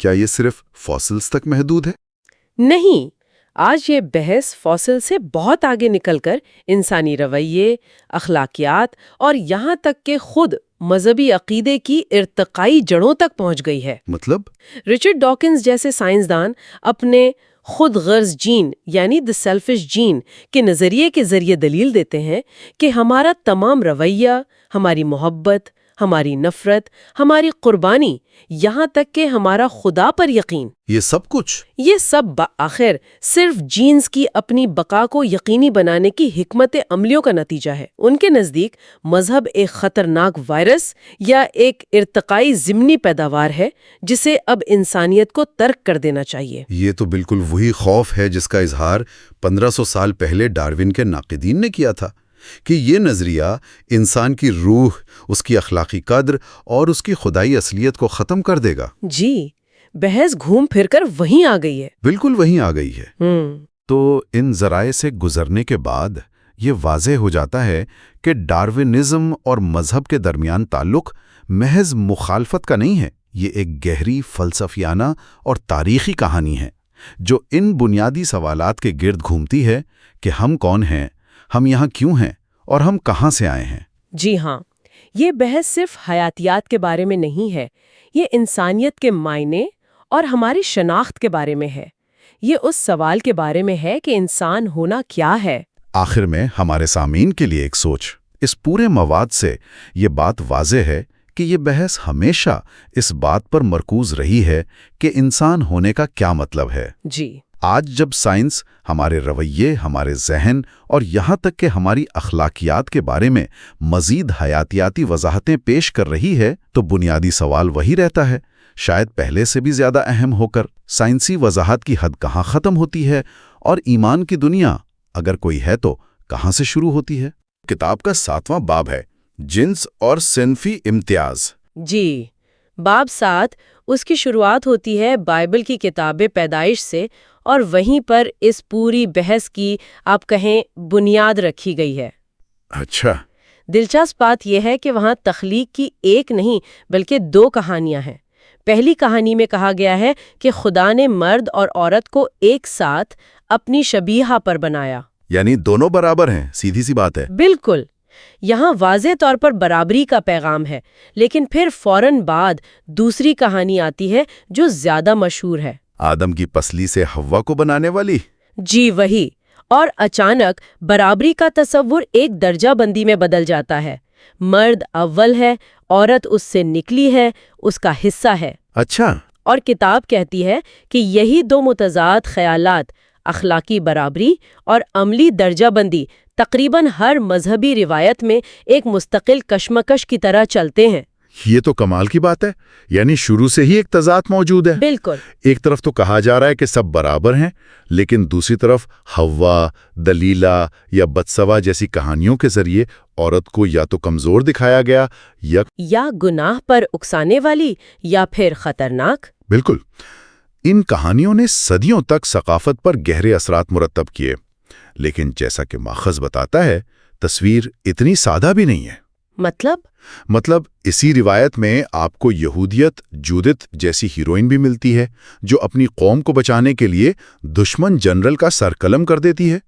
کیا یہ صرف فاسلز تک محدود ہے؟ نہیں، آج یہ بحث فاسل سے بہت آگے نکل کر انسانی رویے، اخلاقیات اور یہاں تک کہ خود مذہبی عقیدے کی ارتقائی جڑوں تک پہنچ گئی ہے۔ مطلب؟ رچرڈ ڈاکنز جیسے سائنسدان اپنے خود غرض جین یعنی دی سیلفش جین کے نظریے کے ذریعے دلیل دیتے ہیں کہ ہمارا تمام رویہ، ہماری محبت، ہماری نفرت، ہماری قربانی، یہاں تک کہ ہمارا خدا پر یقین، یہ سب کچھ یہ سب بآخر صرف جینز کی اپنی بقا کو یقینی بنانے کی حکمت عملیوں کا نتیجہ ہے۔ ان کے نزدیک مذہب ایک خطرناک وائرس یا ایک ارتقائی ضمنی پیداوار ہے جسے اب انسانیت کو ترک کر دینا چاہیے۔ یہ تو بالکل وہی خوف ہے جس کا اظہار 1500 سال پہلے ڈارون کے ناقدین نے کیا تھا کہ یہ نظریہ انسان کی روح، اس کی اخلاقی قدر اور اس کی خدائی اصلیت کو ختم کر دے گا۔ جی، بحث گھوم پھر کر وہیں آ گئی ہے۔ بالکل وہیں آ گئی ہے۔ تو ان ذرائع سے گزرنے کے بعد یہ واضح ہو جاتا ہے کہ ڈارونزم اور مذہب کے درمیان تعلق محض مخالفت کا نہیں ہے، یہ ایک گہری فلسفیانہ اور تاریخی کہانی ہے جو ان بنیادی سوالات کے گرد گھومتی ہے کہ ہم کون ہیں، ہم یہاں کیوں ہیں اور ہم کہاں سے آئے ہیں۔ جی ہاں، یہ بحث صرف حیاتیات کے بارے میں نہیں ہے، یہ انسانیت کے معنی اور ہماری شناخت کے بارے میں ہے۔ یہ اس سوال کے بارے میں ہے کہ انسان ہونا کیا ہے۔ آخر میں ہمارے سامعین کے لیے ایک سوچ، اس پورے مواد سے یہ بات واضح ہے کہ یہ بحث ہمیشہ اس بات پر مرکوز رہی ہے کہ انسان ہونے کا کیا مطلب ہے۔ جی، آج جب سائنس ہمارے رویے، ہمارے ذہن اور یہاں تک کہ ہماری اخلاقیات کے بارے میں مزید حیاتیاتی وضاحتیں پیش کر رہی ہے تو بنیادی سوال وہی رہتا ہے، شاید پہلے سے بھی زیادہ اہم ہو کر، سائنسی وضاحت کی حد کہاں ختم ہوتی ہے اور ایمان کی دنیا اگر کوئی ہے تو کہاں سے شروع ہوتی ہے۔ کتاب کا 7واں باب ہے، جنس اور صنفی امتیاز۔ جی، باب 7 اس کی شروعات ہوتی ہے بائبل کی کتاب پیدائش سے، اور وہیں پر اس پوری بحث کی آپ کہیں بنیاد رکھی گئی ہے۔ اچھا، دلچسپ بات یہ ہے کہ وہاں تخلیق کی ایک نہیں بلکہ 2 کہانیاں ہیں۔ پہلی کہانی میں کہا گیا ہے کہ خدا نے مرد اور عورت کو ایک ساتھ اپنی شبیہہ پر بنایا، یعنی دونوں برابر ہیں، سیدھی سی بات ہے۔ بالکل، یہاں واضح طور پر برابری کا پیغام ہے، لیکن پھر فوراً بعد دوسری کہانی آتی ہے جو زیادہ مشہور ہے، آدم کی پسلی سے حوا کو بنانے والی۔ جی وہی، اور اچانک برابری کا تصور ایک درجہ بندی میں بدل جاتا ہے۔ مرد اول ہے، عورت اس سے نکلی ہے، اس کا حصہ ہے۔ اچھا، اور کتاب کہتی ہے کہ یہی 2 متضاد خیالات، اخلاقی برابری اور عملی درجہ بندی، تقریباً ہر مذہبی روایت میں ایک مستقل کشمکش کی طرح چلتے ہیں۔ یہ تو کمال کی بات ہے، یعنی شروع سے ہی ایک تضاد موجود ہے۔ بالکل، ایک طرف تو کہا جا رہا ہے کہ سب برابر ہیں، لیکن دوسری طرف حوا، دلیلہ یا بتسوا جیسی کہانیوں کے ذریعے عورت کو یا تو کمزور دکھایا گیا یا گناہ پر اکسانے والی یا پھر خطرناک۔ بالکل، ان کہانیوں نے صدیوں تک ثقافت پر گہرے اثرات مرتب کیے، لیکن جیسا کہ ماخذ بتاتا ہے، تصویر اتنی سادہ بھی نہیں ہے۔ مطلب اسی روایت میں آپ کو یہودیت، جودت جیسی ہیروئن بھی ملتی ہے جو اپنی قوم کو بچانے کے لیے دشمن جنرل کا سر قلم کر دیتی ہے،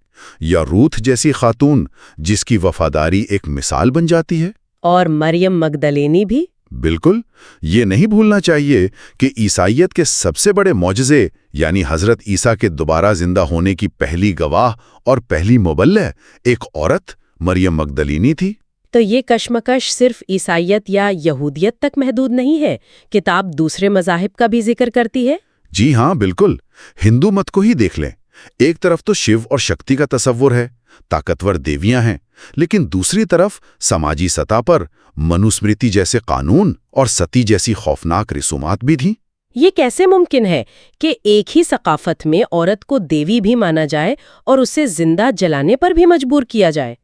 یا روتھ جیسی خاتون جس کی وفاداری ایک مثال بن جاتی ہے، اور مریم مگدلینی بھی۔ بالکل، یہ نہیں بھولنا چاہیے کہ عیسائیت کے سب سے بڑے معجزے یعنی حضرت عیسیٰ کے دوبارہ زندہ ہونے کی پہلی گواہ اور پہلی مبلغ ایک عورت مریم مگدلینی تھی۔ تو یہ کشمکش صرف عیسائیت یا یہودیت تک محدود نہیں ہے، کتاب دوسرے مذاہب کا بھی ذکر کرتی ہے۔ جی ہاں، بالکل، ہندو مت کو ہی دیکھ لیں، ایک طرف تو شیو اور شکتی کا تصور ہے، طاقتور دیویاں ہیں، لیکن دوسری طرف سماجی سطح پر منوسمرتی جیسے قانون اور ستی جیسی خوفناک رسومات بھی تھیں۔ یہ کیسے ممکن ہے کہ ایک ہی ثقافت میں عورت کو دیوی بھی مانا جائے اور اسے زندہ جلانے پر بھی مجبور کیا جائے؟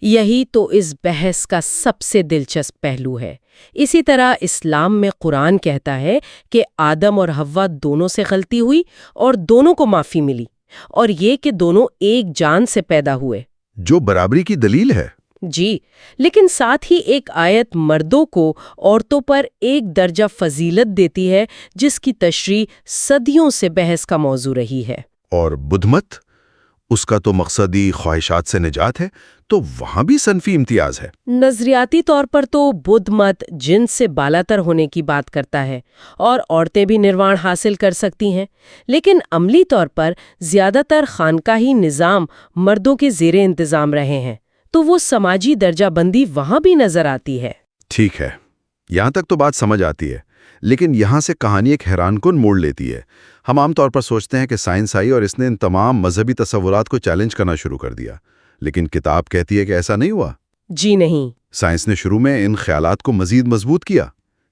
یہی تو اس بحث کا سب سے دلچسپ پہلو ہے۔ اسی طرح اسلام میں قرآن کہتا ہے کہ آدم اور حوا دونوں سے غلطی ہوئی اور دونوں کو معافی ملی، اور یہ کہ دونوں ایک جان سے پیدا ہوئے، جو برابری کی دلیل ہے۔ جی، لیکن ساتھ ہی ایک آیت مردوں کو عورتوں پر ایک درجہ فضیلت دیتی ہے جس کی تشریح صدیوں سے بحث کا موضوع رہی ہے۔ اور بدھ مت، اس کا تو مقصد ہی خواہشات سے نجات ہے، تو وہاں بھی صنفی امتیاز ہے۔ نظریاتی طور پر تو بدھ مت جنس سے بالاتر ہونے کی بات کرتا ہے اور عورتیں بھی نروان حاصل کر سکتی ہیں، لیکن عملی طور پر زیادہ تر خانقاہی نظام مردوں کے زیر انتظام رہے ہیں، تو وہ سماجی درجہ بندی وہاں بھی نظر آتی ہے۔ ٹھیک ہے، یہاں تک تو بات سمجھ آتی ہے، لیکن یہاں سے کہانی ایک حیران کن موڑ لیتی ہے۔ ہم عام طور پر سوچتے ہیں کہ سائنس آئی اور اس نے ان تمام مذہبی تصورات کو چیلنج کرنا شروع کر دیا، لیکن کتاب کہتی ہے کہ ایسا نہیں ہوا۔ جی نہیں، سائنس نے شروع میں ان خیالات کو مزید مضبوط کیا۔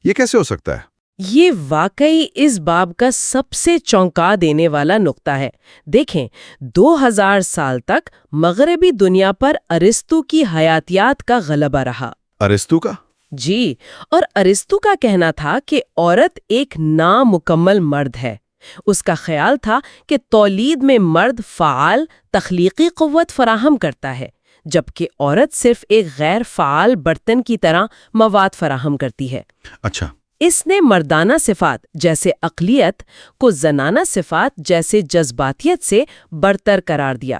یہ کیسے ہو سکتا ہے؟ یہ واقعی اس باب کا سب سے چونکا دینے والا نقطہ ہے۔ دیکھیں، 2000 سال تک مغربی دنیا پر ارسطو کی حیاتیات کا غلبہ رہا۔ ارسطو کا؟ جی، اور ارسطو کا کہنا تھا کہ عورت ایک نامکمل مرد ہے۔ اس کا خیال تھا کہ تولید میں مرد فعال تخلیقی قوت فراہم کرتا ہے، جبکہ عورت صرف ایک غیر فعال برتن کی طرح مواد فراہم کرتی ہے۔ اچھا، اس نے مردانہ صفات جیسے عقلیت کو زنانہ صفات جیسے جذباتیت سے برتر قرار دیا۔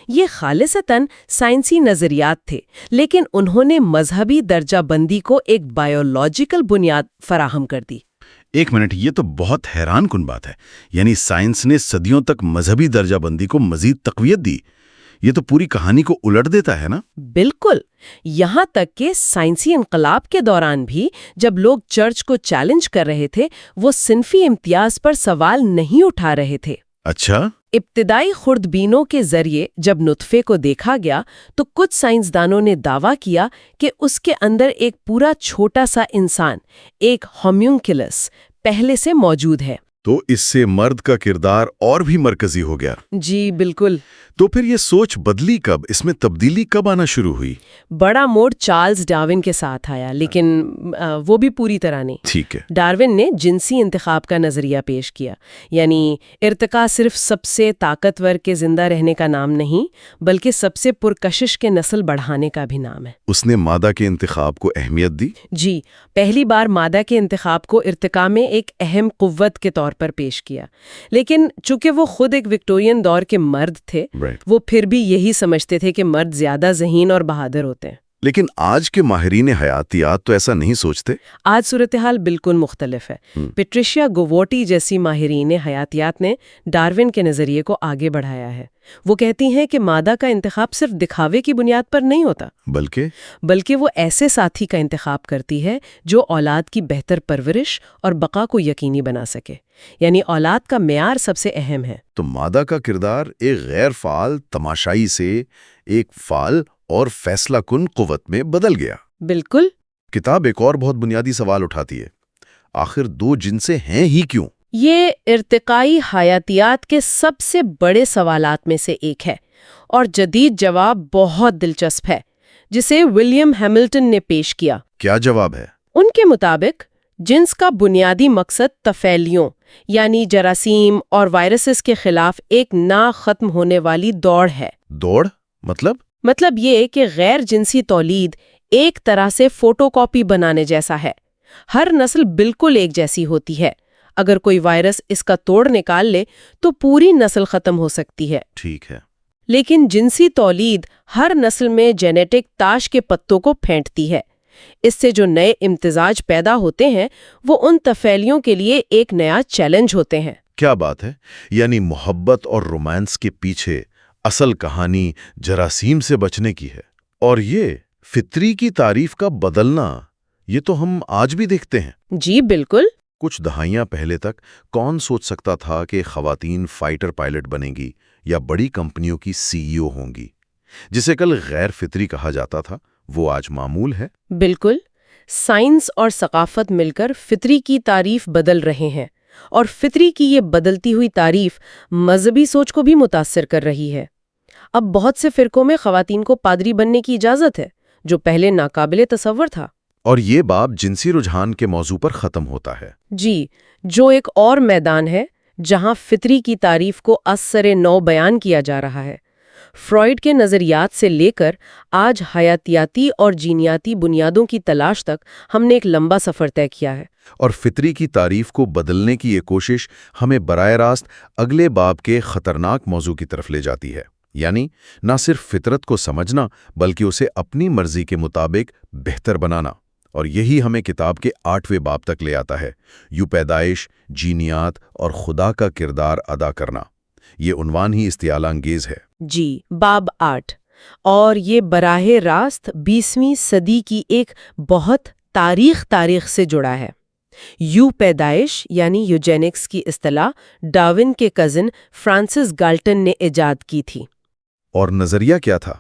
یہ خالصتاً سائنسی نظریات تھے، لیکن انہوں نے مذہبی درجہ بندی کو ایک بائیولوجیکل بنیاد فراہم کر دی۔ ایک منٹ، یہ تو بہت حیران کن بات ہے۔ یعنی سائنس نے صدیوں تک مذہبی درجہ بندی کو مزید تقویت دی۔ یہ تو پوری کہانی کو الٹ دیتا ہے نا؟ بالکل، یہاں تک کہ سائنسی انقلاب کے دوران بھی جب لوگ چرچ کو چیلنج کر رہے تھے، وہ صنفی امتیاز پر سوال نہیں اٹھا رہے تھے۔ اچھا، ابتدائی خوردبینوں کے ذریعے جب نطفے کو دیکھا گیا تو کچھ سائنسدانوں نے دعویٰ کیا کہ اس کے اندر ایک پورا چھوٹا سا انسان، ایک ہومیونکلس، پہلے سے موجود ہے۔ تو اس سے مرد کا کردار اور بھی مرکزی ہو گیا۔ جی بالکل۔ تو پھر یہ سوچ بدلی کب؟ اس میں تبدیلی کب آنا شروع ہوئی؟ بڑا موڑ چارلز ڈارون کے ساتھ آیا، لیکن وہ بھی پوری طرح نہیں۔ ٹھیک ہے۔ ڈارون نے جنسی انتخاب کا نظریہ پیش کیا، یعنی ارتقاء صرف سب سے طاقتور کے زندہ رہنے کا نام نہیں، بلکہ سب سے پرکشش کے نسل بڑھانے کا بھی نام ہے۔ اس نے مادہ کے انتخاب کو اہمیت دی؟ جی، پہلی بار مادہ کے انتخاب کو ارتقاء میں ایک اہم قوت کے طور پر پیش کیا، لیکن چونکہ وہ خود ایک وکٹورین دور کے مرد تھے، وہ پھر بھی یہی سمجھتے تھے کہ مرد زیادہ ذہین اور بہادر ہوتے ہیں۔ لیکن آج کے ماہرین حیاتیات تو ایسا نہیں سوچتے۔ آج صورتحال بالکل مختلف ہے۔ پیٹریشیا گووٹی جیسی ماہرین حیاتیات نے ڈارون کے نظریے کو آگے بڑھایا ہے۔ وہ کہتی ہیں کہ مادہ کا انتخاب صرف دکھاوے کی بنیاد پر نہیں ہوتا، بلکہ وہ ایسے ساتھی کا انتخاب کرتی ہے جو اولاد کی بہتر پرورش اور بقا کو یقینی بنا سکے، یعنی اولاد کا معیار سب سے اہم ہے۔ تو مادہ کا کردار ایک غیر فعال تماشائی سے ایک فعال اور فیصلہ کن قوت میں بدل گیا۔ بالکل۔ کتاب ایک اور بہت بنیادی سوال اٹھاتی ہے، آخر دو جنسیں ہیں ہی کیوں؟ یہ ارتقائی حیاتیات کے سب سے بڑے سوالات میں سے ایک ہے، اور جدید جواب بہت دلچسپ ہے، جسے ولیم ہیملٹن نے پیش کیا۔ کیا جواب ہے؟ ان کے مطابق جنس کا بنیادی مقصد طفیلیوں یعنی جراثیم اور وائرسز کے خلاف ایک نہ ختم ہونے والی دوڑ ہے۔ دوڑ؟ مطلب یہ کہ غیر جنسی تولید ایک طرح سے فوٹو کاپی بنانے جیسا ہے۔ ہر نسل بالکل ایک جیسی ہوتی ہے، اگر کوئی وائرس اس کا توڑ نکال لے تو پوری نسل ختم ہو سکتی ہے۔ ٹھیک ہے۔ لیکن جنسی تولید ہر نسل میں جینیٹک تاش کے پتوں کو پھینٹتی ہے۔ اس سے جو نئے امتزاج پیدا ہوتے ہیں وہ ان طفیلیوں کے لیے ایک نیا چیلنج ہوتے ہیں۔ کیا بات ہے! یعنی محبت اور رومانس کے پیچھے اصل کہانی جراثیم سے بچنے کی ہے، اور یہ فطری کی تعریف کا بدلنا، یہ تو ہم آج بھی دیکھتے ہیں۔ جی بالکل۔ کچھ دہائیاں پہلے تک کون سوچ سکتا تھا کہ خواتین فائٹر پائلٹ بنیں گی یا بڑی کمپنیوں کی سی ای او ہوں گی؟ جسے کل غیر فطری کہا جاتا تھا وہ آج معمول ہے۔ بالکل، سائنس اور ثقافت مل کر فطری کی تعریف بدل رہے ہیں، اور فطری کی یہ بدلتی ہوئی تعریف مذہبی سوچ کو بھی متاثر کر رہی ہے۔ اب بہت سے فرقوں میں خواتین کو پادری بننے کی اجازت ہے، جو پہلے ناقابل تصور تھا۔ اور یہ باب جنسی رجحان کے موضوع پر ختم ہوتا ہے۔ جی، جو ایک اور میدان ہے جہاں فطری کی تعریف کو ازسر نو بیان کیا جا رہا ہے۔ فرائیڈ کے نظریات سے لے کر آج حیاتیاتی اور جینیاتی بنیادوں کی تلاش تک ہم نے ایک لمبا سفر طے کیا ہے۔ اور فطری کی تعریف کو بدلنے کی یہ کوشش ہمیں براہ راست اگلے باب کے خطرناک موضوع کی طرف لے جاتی ہے، یعنی نہ صرف فطرت کو سمجھنا بلکہ اسے اپنی مرضی کے مطابق بہتر بنانا۔ اور یہی ہمیں کتاب کے 8ویں باب تک لے آتا ہے، یوں پیدائش، جینیات اور خدا کا کردار ادا کرنا۔ یہ عنوان ہی استعارہ انگیز ہے۔ جی، باب 8، اور یہ براہ راست 20ویں صدی کی ایک بہت تاریخ سے جڑا ہے۔ یو پیدائش یعنی یوجینکس کی اصطلاح ڈارون کے کزن فرانسس گالٹن نے ایجاد کی تھی۔ اور نظریہ کیا تھا؟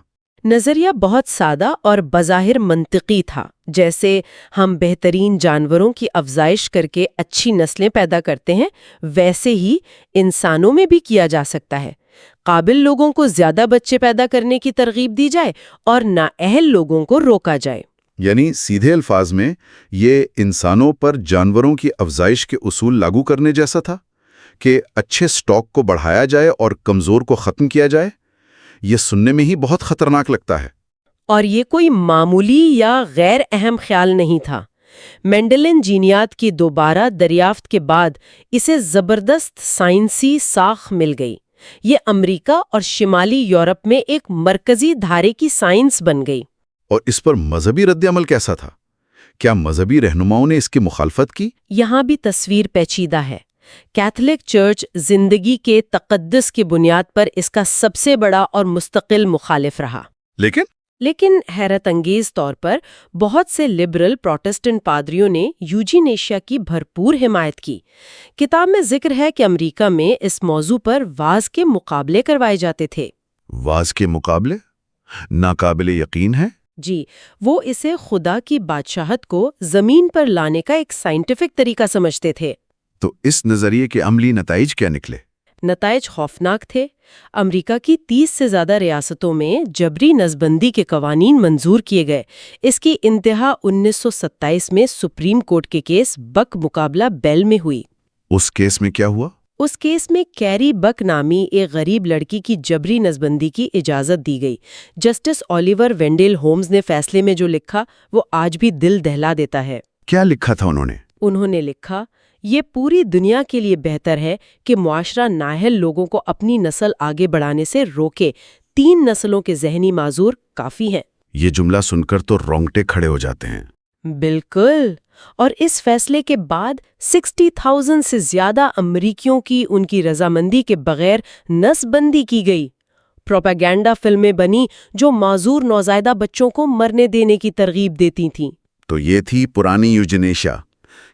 نظریہ بہت سادہ اور بظاہر منطقی تھا، جیسے ہم بہترین جانوروں کی افزائش کر کے اچھی نسلیں پیدا کرتے ہیں، ویسے ہی انسانوں میں بھی کیا جا سکتا ہے۔ قابل لوگوں کو زیادہ بچے پیدا کرنے کی ترغیب دی جائے اور نااہل لوگوں کو روکا جائے۔ یعنی سیدھے الفاظ میں یہ انسانوں پر جانوروں کی افزائش کے اصول لاگو کرنے جیسا تھا کہ اچھے سٹاک کو بڑھایا جائے اور کمزور کو ختم کیا جائے۔ یہ سننے میں ہی بہت خطرناک لگتا ہے۔ اور یہ کوئی معمولی یا غیر اہم خیال نہیں تھا۔ مینڈلن جینیات کی دوبارہ دریافت کے بعد اسے زبردست سائنسی ساخت مل گئی۔ یہ امریکہ اور شمالی یورپ میں ایک مرکزی دھارے کی سائنس بن گئی۔ اور اس پر مذہبی رد عمل کیسا تھا؟ کیا مذہبی رہنماؤں نے اس کی مخالفت کی؟ یہاں بھی تصویر پیچیدہ ہے۔ کیتھولک چرچ زندگی کے تقدس کی بنیاد پر اس کا سب سے بڑا اور مستقل مخالف رہا۔ لیکن حیرت انگیز طور پر بہت سے لبرل پروٹسٹنٹ پادریوں نے یوجینیشیا کی بھرپور حمایت کی۔ کتاب میں ذکر ہے کہ امریکہ میں اس موضوع پر واز کے مقابلے کروائے جاتے تھے۔ واز کے مقابلے؟ ناقابل یقین ہے۔ جی، وہ اسے خدا کی بادشاہت کو زمین پر لانے کا ایک سائنٹیفک طریقہ سمجھتے تھے۔ تو اس نظریے کے عملی نتائج کیا نکلے؟ نتائج خوفناک تھے۔ امریکہ کی 30 سے زیادہ ریاستوں میں جبری نسبندی کے قوانین منظور کیے گئے۔ اس کی انتہا 1927 میں سپریم کورٹ کے کیس بک مقابلہ بیل میں ہوئی۔ اس کیس میں کیا ہوا؟ اس کیس میں کیری بک نامی ایک غریب لڑکی کی جبری نسبندی کی اجازت دی گئی۔ جسٹس اولیور وینڈل ہومز نے فیصلے میں جو لکھا وہ آج بھی دل دہلا دیتا ہے۔ کیا لکھا تھا انہوں نے؟ انہوں نے لکھا، یہ پوری دنیا کے لیے بہتر ہے کہ معاشرہ نااہل لوگوں کو اپنی نسل آگے بڑھانے سے روکے۔ 3 نسلوں کے ذہنی معذور کافی ہیں۔ یہ جملہ سن کر تو رونگٹے کھڑے ہو جاتے ہیں۔ بالکل۔ اور اس فیصلے کے بعد 60,000 سے زیادہ امریکیوں کی ان کی رضامندی کے بغیر نسل بندی کی گئی۔ پروپیگنڈا فلمیں بنی جو معذور نوزائیدہ بچوں کو مرنے دینے کی ترغیب دیتی تھیں۔ تو یہ تھی پرانی یوجینیشیا۔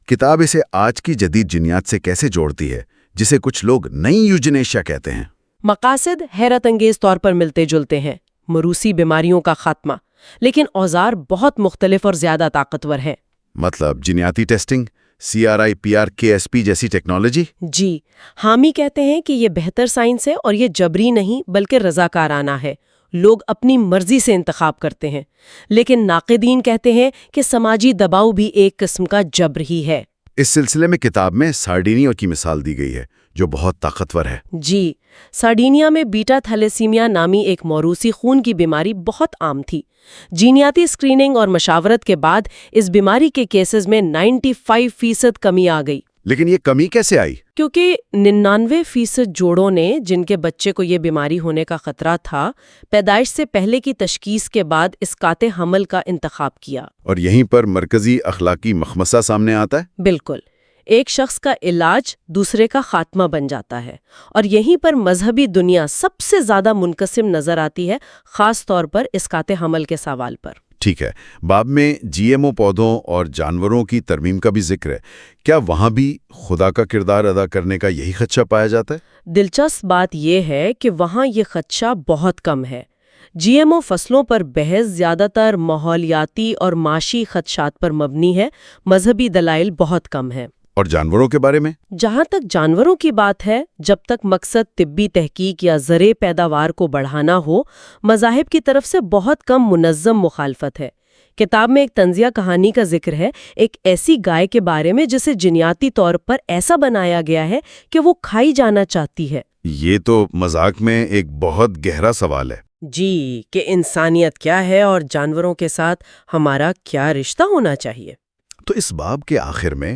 کتاب اسے آج کی جدید جینیات سے کیسے جوڑتی ہے، جسے کچھ لوگ نئی یوجینیشیا کہتے ہیں؟ مقاصد حیرت انگیز طور پر ملتے جلتے ہیں، موروثی بیماریوں کا خاتمہ، لیکن اوزار بہت مختلف اور زیادہ طاقتور ہیں۔ مطلب جینیاتی ٹیسٹنگ، CRISPR جیسی ٹیکنالوجی؟ جی، حامی کہتے ہیں کہ یہ بہتر سائنس ہے اور یہ جبری نہیں بلکہ رضاکارانہ ہے۔ لوگ اپنی مرضی سے انتخاب کرتے ہیں، لیکن ناقدین کہتے ہیں کہ سماجی دباؤ بھی ایک قسم کا جبر ہی ہے۔ اس سلسلے میں کتاب میں سارڈینیا کی مثال دی گئی ہے جو بہت طاقتور ہے۔ جی، سارڈینیا میں بیٹا تھیلیسیمیا نامی ایک موروثی خون کی بیماری بہت عام تھی۔ جینیاتی اسکریننگ اور مشاورت کے بعد اس بیماری کے کیسز میں 95% کمی آ گئی۔ لیکن یہ کمی کیسے آئی؟ کیونکہ 99% جوڑوں نے جن کے بچے کو یہ بیماری ہونے کا خطرہ تھا، پیدائش سے پہلے کی تشخیص کے بعد اسقاط حمل کا انتخاب کیا۔ اور یہیں پر مرکزی اخلاقی مخمصہ سامنے آتا ہے۔ بالکل، ایک شخص کا علاج دوسرے کا خاتمہ بن جاتا ہے، اور یہیں پر مذہبی دنیا سب سے زیادہ منقسم نظر آتی ہے، خاص طور پر اسقاط حمل کے سوال پر۔ ٹھیک ہے، باب میں GMO پودوں اور جانوروں کی ترمیم کا بھی ذکر ہے۔ کیا وہاں بھی خدا کا کردار ادا کرنے کا یہی خدشہ پایا جاتا ہے؟ دلچسپ بات یہ ہے کہ وہاں یہ خدشہ بہت کم ہے۔ GMO فصلوں پر بحث زیادہ تر ماحولیاتی اور معاشی خدشات پر مبنی ہے، مذہبی دلائل بہت کم ہیں۔ اور جانوروں کے بارے میں؟ جہاں تک جانوروں کی بات ہے، جب تک مقصد طبی تحقیق یا زرعی پیداوار کو بڑھانا ہو، مذاہب کی طرف سے بہت کم منظم مخالفت ہے۔ کتاب میں ایک طنزیہ کہانی کا ذکر ہے، ایک ایسی گائے کے بارے میں جسے جینیاتی طور پر ایسا بنایا گیا ہے کہ وہ کھائی جانا چاہتی ہے۔ یہ تو مذاق میں ایک بہت گہرا سوال ہے۔ جی، کہ انسانیت کیا ہے اور جانوروں کے ساتھ ہمارا کیا رشتہ ہونا چاہیے۔ تو اس باب کے آخر میں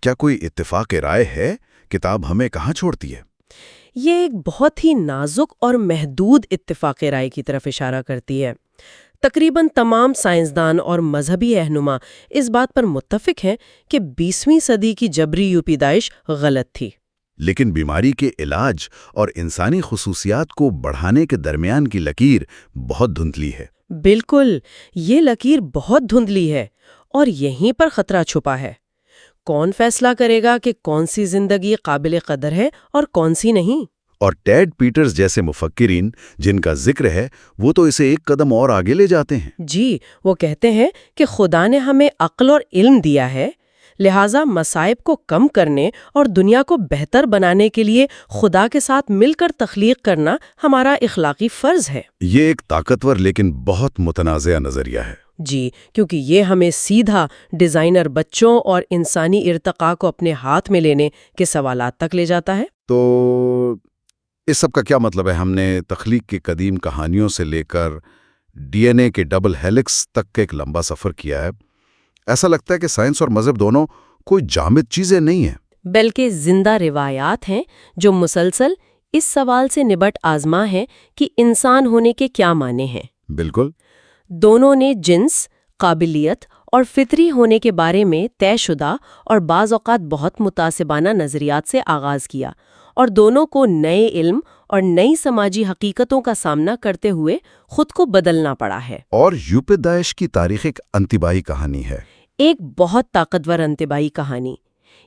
کیا کوئی اتفاق رائے ہے؟ کتاب ہمیں کہاں چھوڑتی ہے؟ یہ ایک بہت ہی نازک اور محدود اتفاق رائے کی طرف اشارہ کرتی ہے۔ تقریباً تمام سائنسدان اور مذہبی رہنما اس بات پر متفق ہیں کہ 20ویں صدی کی جبری پیدائش غلط تھی۔ لیکن بیماری کے علاج اور انسانی خصوصیات کو بڑھانے کے درمیان کی لکیر بہت دھندلی ہے۔ بالکل، یہ لکیر بہت دھندلی ہے اور یہیں پر خطرہ چھپا ہے۔ کون فیصلہ کرے گا کہ کون سی زندگی قابل قدر ہے اور کون سی نہیں؟ اور ٹیڈ پیٹرز جیسے مفکرین جن کا ذکر ہے وہ تو اسے ایک قدم اور آگے لے جاتے ہیں۔ جی، وہ کہتے ہیں کہ خدا نے ہمیں عقل اور علم دیا ہے، لہٰذا مصائب کو کم کرنے اور دنیا کو بہتر بنانے کے لیے خدا کے ساتھ مل کر تخلیق کرنا ہمارا اخلاقی فرض ہے۔ یہ ایک طاقتور لیکن بہت متنازع نظریہ ہے۔ جی، کیونکہ یہ ہمیں سیدھا ڈیزائنر بچوں اور انسانی ارتقاء کو اپنے ہاتھ میں لینے کے سوالات تک لے جاتا ہے۔ تو اس سب کا کیا مطلب ہے؟ ہم نے تخلیق کی قدیم کہانیوں سے لے کر ڈی این اے کے ڈبل ہیلکس تک کا ایک لمبا سفر کیا ہے۔ ایسا لگتا ہے کہ سائنس اور مذہب دونوں کوئی جامد چیزیں نہیں ہیں، بلکہ زندہ روایات ہیں جو مسلسل اس سوال سے نبٹ آزما ہے کہ انسان ہونے کے کیا معنی ہیں۔ بالکل۔ دونوں نے جنس، قابلیت اور فطری ہونے کے بارے میں طے شدہ اور بعض اوقات بہت متعصبانہ نظریات سے آغاز کیا، اور دونوں کو نئے علم اور نئی سماجی حقیقتوں کا سامنا کرتے ہوئے خود کو بدلنا پڑا ہے۔ اور یوپی داعش کی تاریخ ایک انتباہی کہانی ہے۔ ایک بہت طاقتور انتباہی کہانی۔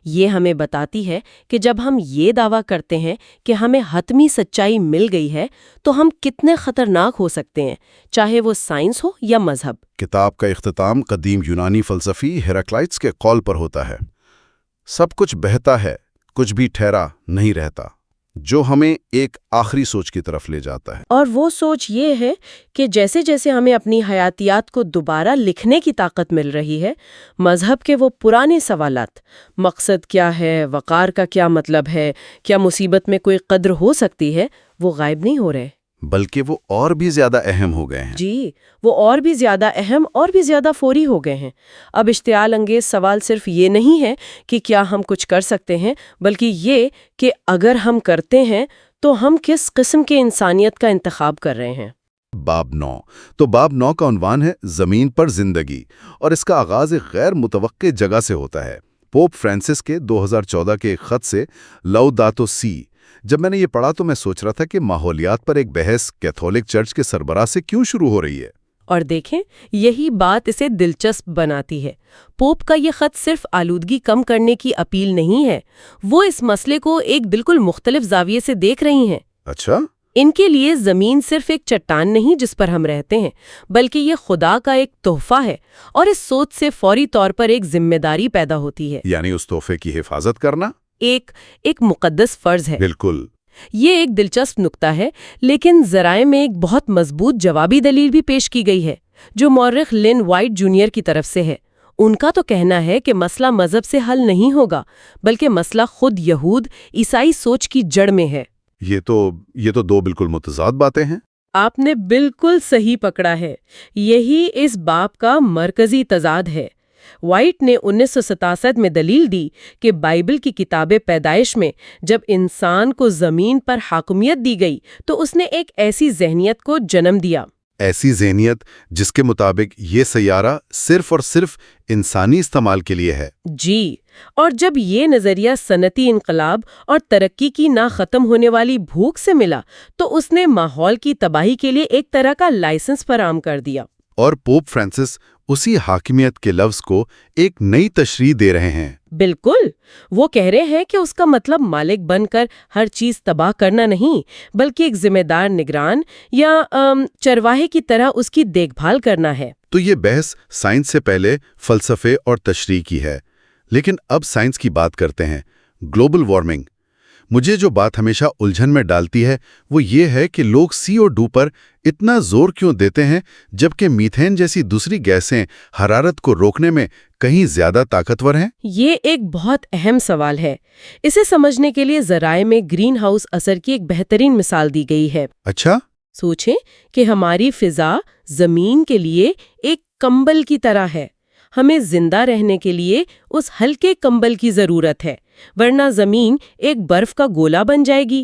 یہ ہمیں بتاتی ہے کہ جب ہم یہ دعویٰ کرتے ہیں کہ ہمیں حتمی سچائی مل گئی ہے تو ہم کتنے خطرناک ہو سکتے ہیں، چاہے وہ سائنس ہو یا مذہب۔ کتاب کا اختتام قدیم یونانی فلسفی ہیراکلائٹس کے قول پر ہوتا ہے: سب کچھ بہتا ہے، کچھ بھی ٹھہرا نہیں رہتا، جو ہمیں ایک آخری سوچ کی طرف لے جاتا ہے۔ اور وہ سوچ یہ ہے کہ جیسے جیسے ہمیں اپنی حیاتیات کو دوبارہ لکھنے کی طاقت مل رہی ہے، مذہب کے وہ پرانے سوالات، مقصد کیا ہے، وقار کا کیا مطلب ہے، کیا مصیبت میں کوئی قدر ہو سکتی ہے، وہ غائب نہیں ہو رہے، بلکہ وہ اور بھی زیادہ اہم ہو گئے ہیں۔ جی، وہ اور بھی زیادہ اہم اور بھی زیادہ فوری ہو گئے ہیں۔ اب اشتعال انگیز سوال صرف یہ نہیں ہے کہ کیا ہم کچھ کر سکتے ہیں، بلکہ یہ کہ اگر ہم کرتے ہیں تو ہم کس قسم کے انسانیت کا انتخاب کر رہے ہیں۔ باب 9 تو باب 9 کا عنوان ہے زمین پر زندگی، اور اس کا آغاز ایک غیر متوقع جگہ سے ہوتا ہے، پوپ فرانسس کے 2014 کے ایک خط سے، لاؤداتو سی۔ جب میں نے یہ پڑھا تو میں سوچ رہا تھا کہ ماحولیات پر ایک بحث کیتھولک چرچ کے سربراہ سے کیوں شروع ہو رہی ہے؟ اور دیکھیں، یہی بات اسے دلچسپ بناتی ہے۔ پوپ کا یہ خط صرف آلودگی کم کرنے کی اپیل نہیں ہے، وہ اس مسئلے کو ایک بالکل مختلف زاویے سے دیکھ رہی ہیں۔ اچھا؟ ان کے لیے زمین صرف ایک چٹان نہیں جس پر ہم رہتے ہیں، بلکہ یہ خدا کا ایک تحفہ ہے، اور اس سوچ سے فوری طور پر ایک ذمہ داری پیدا ہوتی ہے۔ یعنی اس تحفے کی حفاظت کرنا ایک مقدس فرض ہے۔ بالکل۔ یہ ایک دلچسپ نکتہ ہے، لیکن ذرائع میں ایک بہت مضبوط جوابی دلیل بھی پیش کی گئی ہے، جو مورخ لن وائٹ جونیئر کی طرف سے ہے۔ ان کا تو کہنا ہے کہ مسئلہ مذہب سے حل نہیں ہوگا، بلکہ مسئلہ خود یہود عیسائی سوچ کی جڑ میں ہے۔ یہ تو دو بالکل متضاد باتیں ہیں۔ آپ نے بالکل صحیح پکڑا ہے، یہی اس باب کا مرکزی تضاد ہے۔ وائٹ نے 1967 میں دلیل دی کہ بائبل کی کتاب پیدائش میں جب انسان کو زمین پر حاکمیت دی گئی تو اس نے ایک ایسی ذہنیت کو جنم دیا، ایسی ذہنیت جس کے مطابق یہ سیارہ صرف اور صرف انسانی استعمال کے لیے ہے۔ جی، اور جب یہ نظریہ صنعتی انقلاب اور ترقی کی نہ ختم ہونے والی بھوک سے ملا تو اس نے ماحول کی تباہی کے لیے ایک طرح کا لائسنس فراہم کر دیا۔ اور پوپ فرانسس اسی حاکمیت کے لفظ کو ایک نئی تشریح دے رہے ہیں۔ بالکل، وہ کہہ رہے ہیں کہ اس کا مطلب مالک بن کر ہر چیز تباہ کرنا نہیں، بلکہ ایک ذمہ دار نگران یا چرواہے کی طرح اس کی دیکھ بھال کرنا ہے۔ تو یہ بحث سائنس سے پہلے فلسفے اور تشریح کی ہے، لیکن اب سائنس کی بات کرتے ہیں۔ Global warming. مجھے جو بات ہمیشہ الجھن میں ڈالتی ہے وہ یہ ہے کہ لوگ CO2 پر اتنا زور کیوں دیتے ہیں جبکہ میتھین جیسی دوسری گیسیں حرارت کو روکنے میں کہیں زیادہ طاقتور ہیں؟ یہ ایک بہت اہم سوال ہے۔ اسے سمجھنے کے لیے ذرائع میں گرین ہاؤس اثر کی ایک بہترین مثال دی گئی ہے۔ اچھا؟ سوچیں کہ ہماری فضا زمین کے لیے ایک کمبل کی طرح ہے۔ ہمیں زندہ رہنے کے لیے اس ہلکے کمبل کی ضرورت ہے، ورنہ زمین ایک برف کا گولا بن جائے گی۔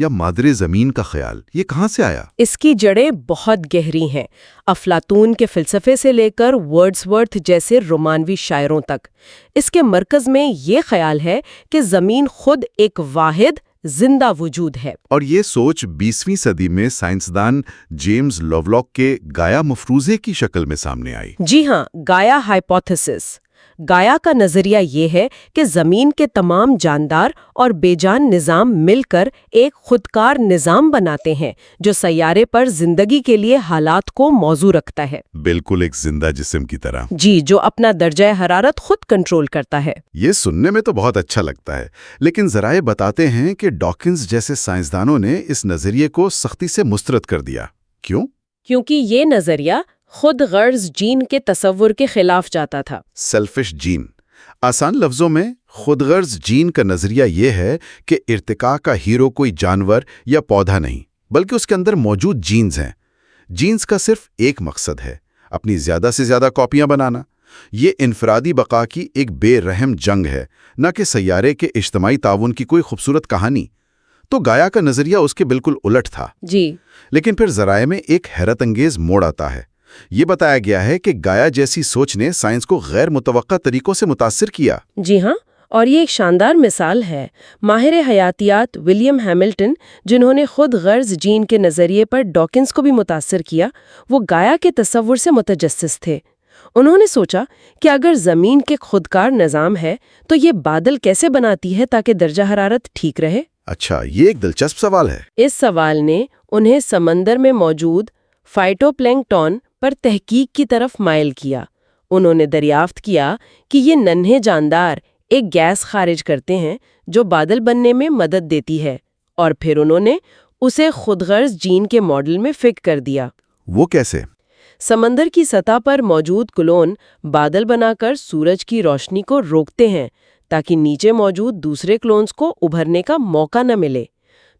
یا مادر زمین کا خیال یہ کہاں سے آیا؟ اس کی جڑیں بہت گہری ہیں، افلاطون کے فلسفے سے لے کر ورڈزورتھ جیسے رومانوی شاعروں تک۔ اس کے مرکز میں یہ خیال ہے کہ زمین خود ایک واحد زندہ وجود ہے۔ اور یہ سوچ 20ویں صدی میں سائنسدان جیمز لوولاک کے گایا مفروضے کی شکل میں سامنے آئی۔ جی ہاں، گایا ہائپوتھیسس۔ گایا کا نظریہ یہ ہے کہ زمین کے تمام جاندار اور بے جان نظام مل کر ایک خودکار نظام بناتے ہیں جو سیارے پر زندگی کے لیے حالات کو موزوں رکھتا ہے۔ بالکل ایک زندہ جسم کی طرح۔ جی، جو اپنا درجہ حرارت خود کنٹرول کرتا ہے۔ یہ سننے میں تو بہت اچھا لگتا ہے، لیکن ذرائع بتاتے ہیں کہ ڈاکنز جیسے سائنسدانوں نے اس نظریے کو سختی سے مسترد کر دیا۔ کیوں؟ کیونکہ یہ نظریہ خود غرض جین کے تصور کے خلاف جاتا تھا۔ سیلفش جین۔ آسان لفظوں میں خود غرض جین کا نظریہ یہ ہے کہ ارتقاء کا ہیرو کوئی جانور یا پودا نہیں، بلکہ اس کے اندر موجود جینز ہیں۔ جینز کا صرف ایک مقصد ہے، اپنی زیادہ سے زیادہ کاپیاں بنانا۔ یہ انفرادی بقا کی ایک بے رحم جنگ ہے، نہ کہ سیارے کے اجتماعی تعاون کی کوئی خوبصورت کہانی۔ تو گایا کا نظریہ اس کے بالکل الٹ تھا۔ جی، لیکن پھر ذرائع میں ایک حیرت انگیز موڑ آتا ہے۔ یہ بتایا گیا ہے کہ گایا جیسی سوچ نے سائنس کو غیر متوقع طریقوں سے متاثر کیا۔ جی ہاں، اور یہ ایک شاندار مثال ہے۔ ماہر حیاتیات ولیم ہیملٹن، جنہوں نے خود غرض جین کے نظریے پر ڈاکنز کو بھی متاثر کیا، وہ گایا کے تصور سے متجسس تھے۔ انہوں نے سوچا کہ اگر زمین کے خودکار نظام ہے تو یہ بادل کیسے بناتی ہے تاکہ درجہ حرارت ٹھیک رہے؟ اچھا، یہ ایک دلچسپ سوال ہے۔ اس سوال نے انہیں سمندر میں موجود فائٹوپلینکٹن پر تحقیق کی طرف مائل کیا۔ انہوں نے دریافت کیا کہ یہ ننھے جاندار ایک گیس خارج کرتے ہیں جو بادل بننے میں مدد دیتی ہے، اور پھر انہوں نے اسے خود غرض جین کے ماڈل میں فٹ کر دیا۔ وہ کیسے؟ سمندر کی سطح پر موجود کلون بادل بنا کر سورج کی روشنی کو روکتے ہیں تاکہ نیچے موجود دوسرے کلونز کو ابھرنے کا موقع نہ ملے۔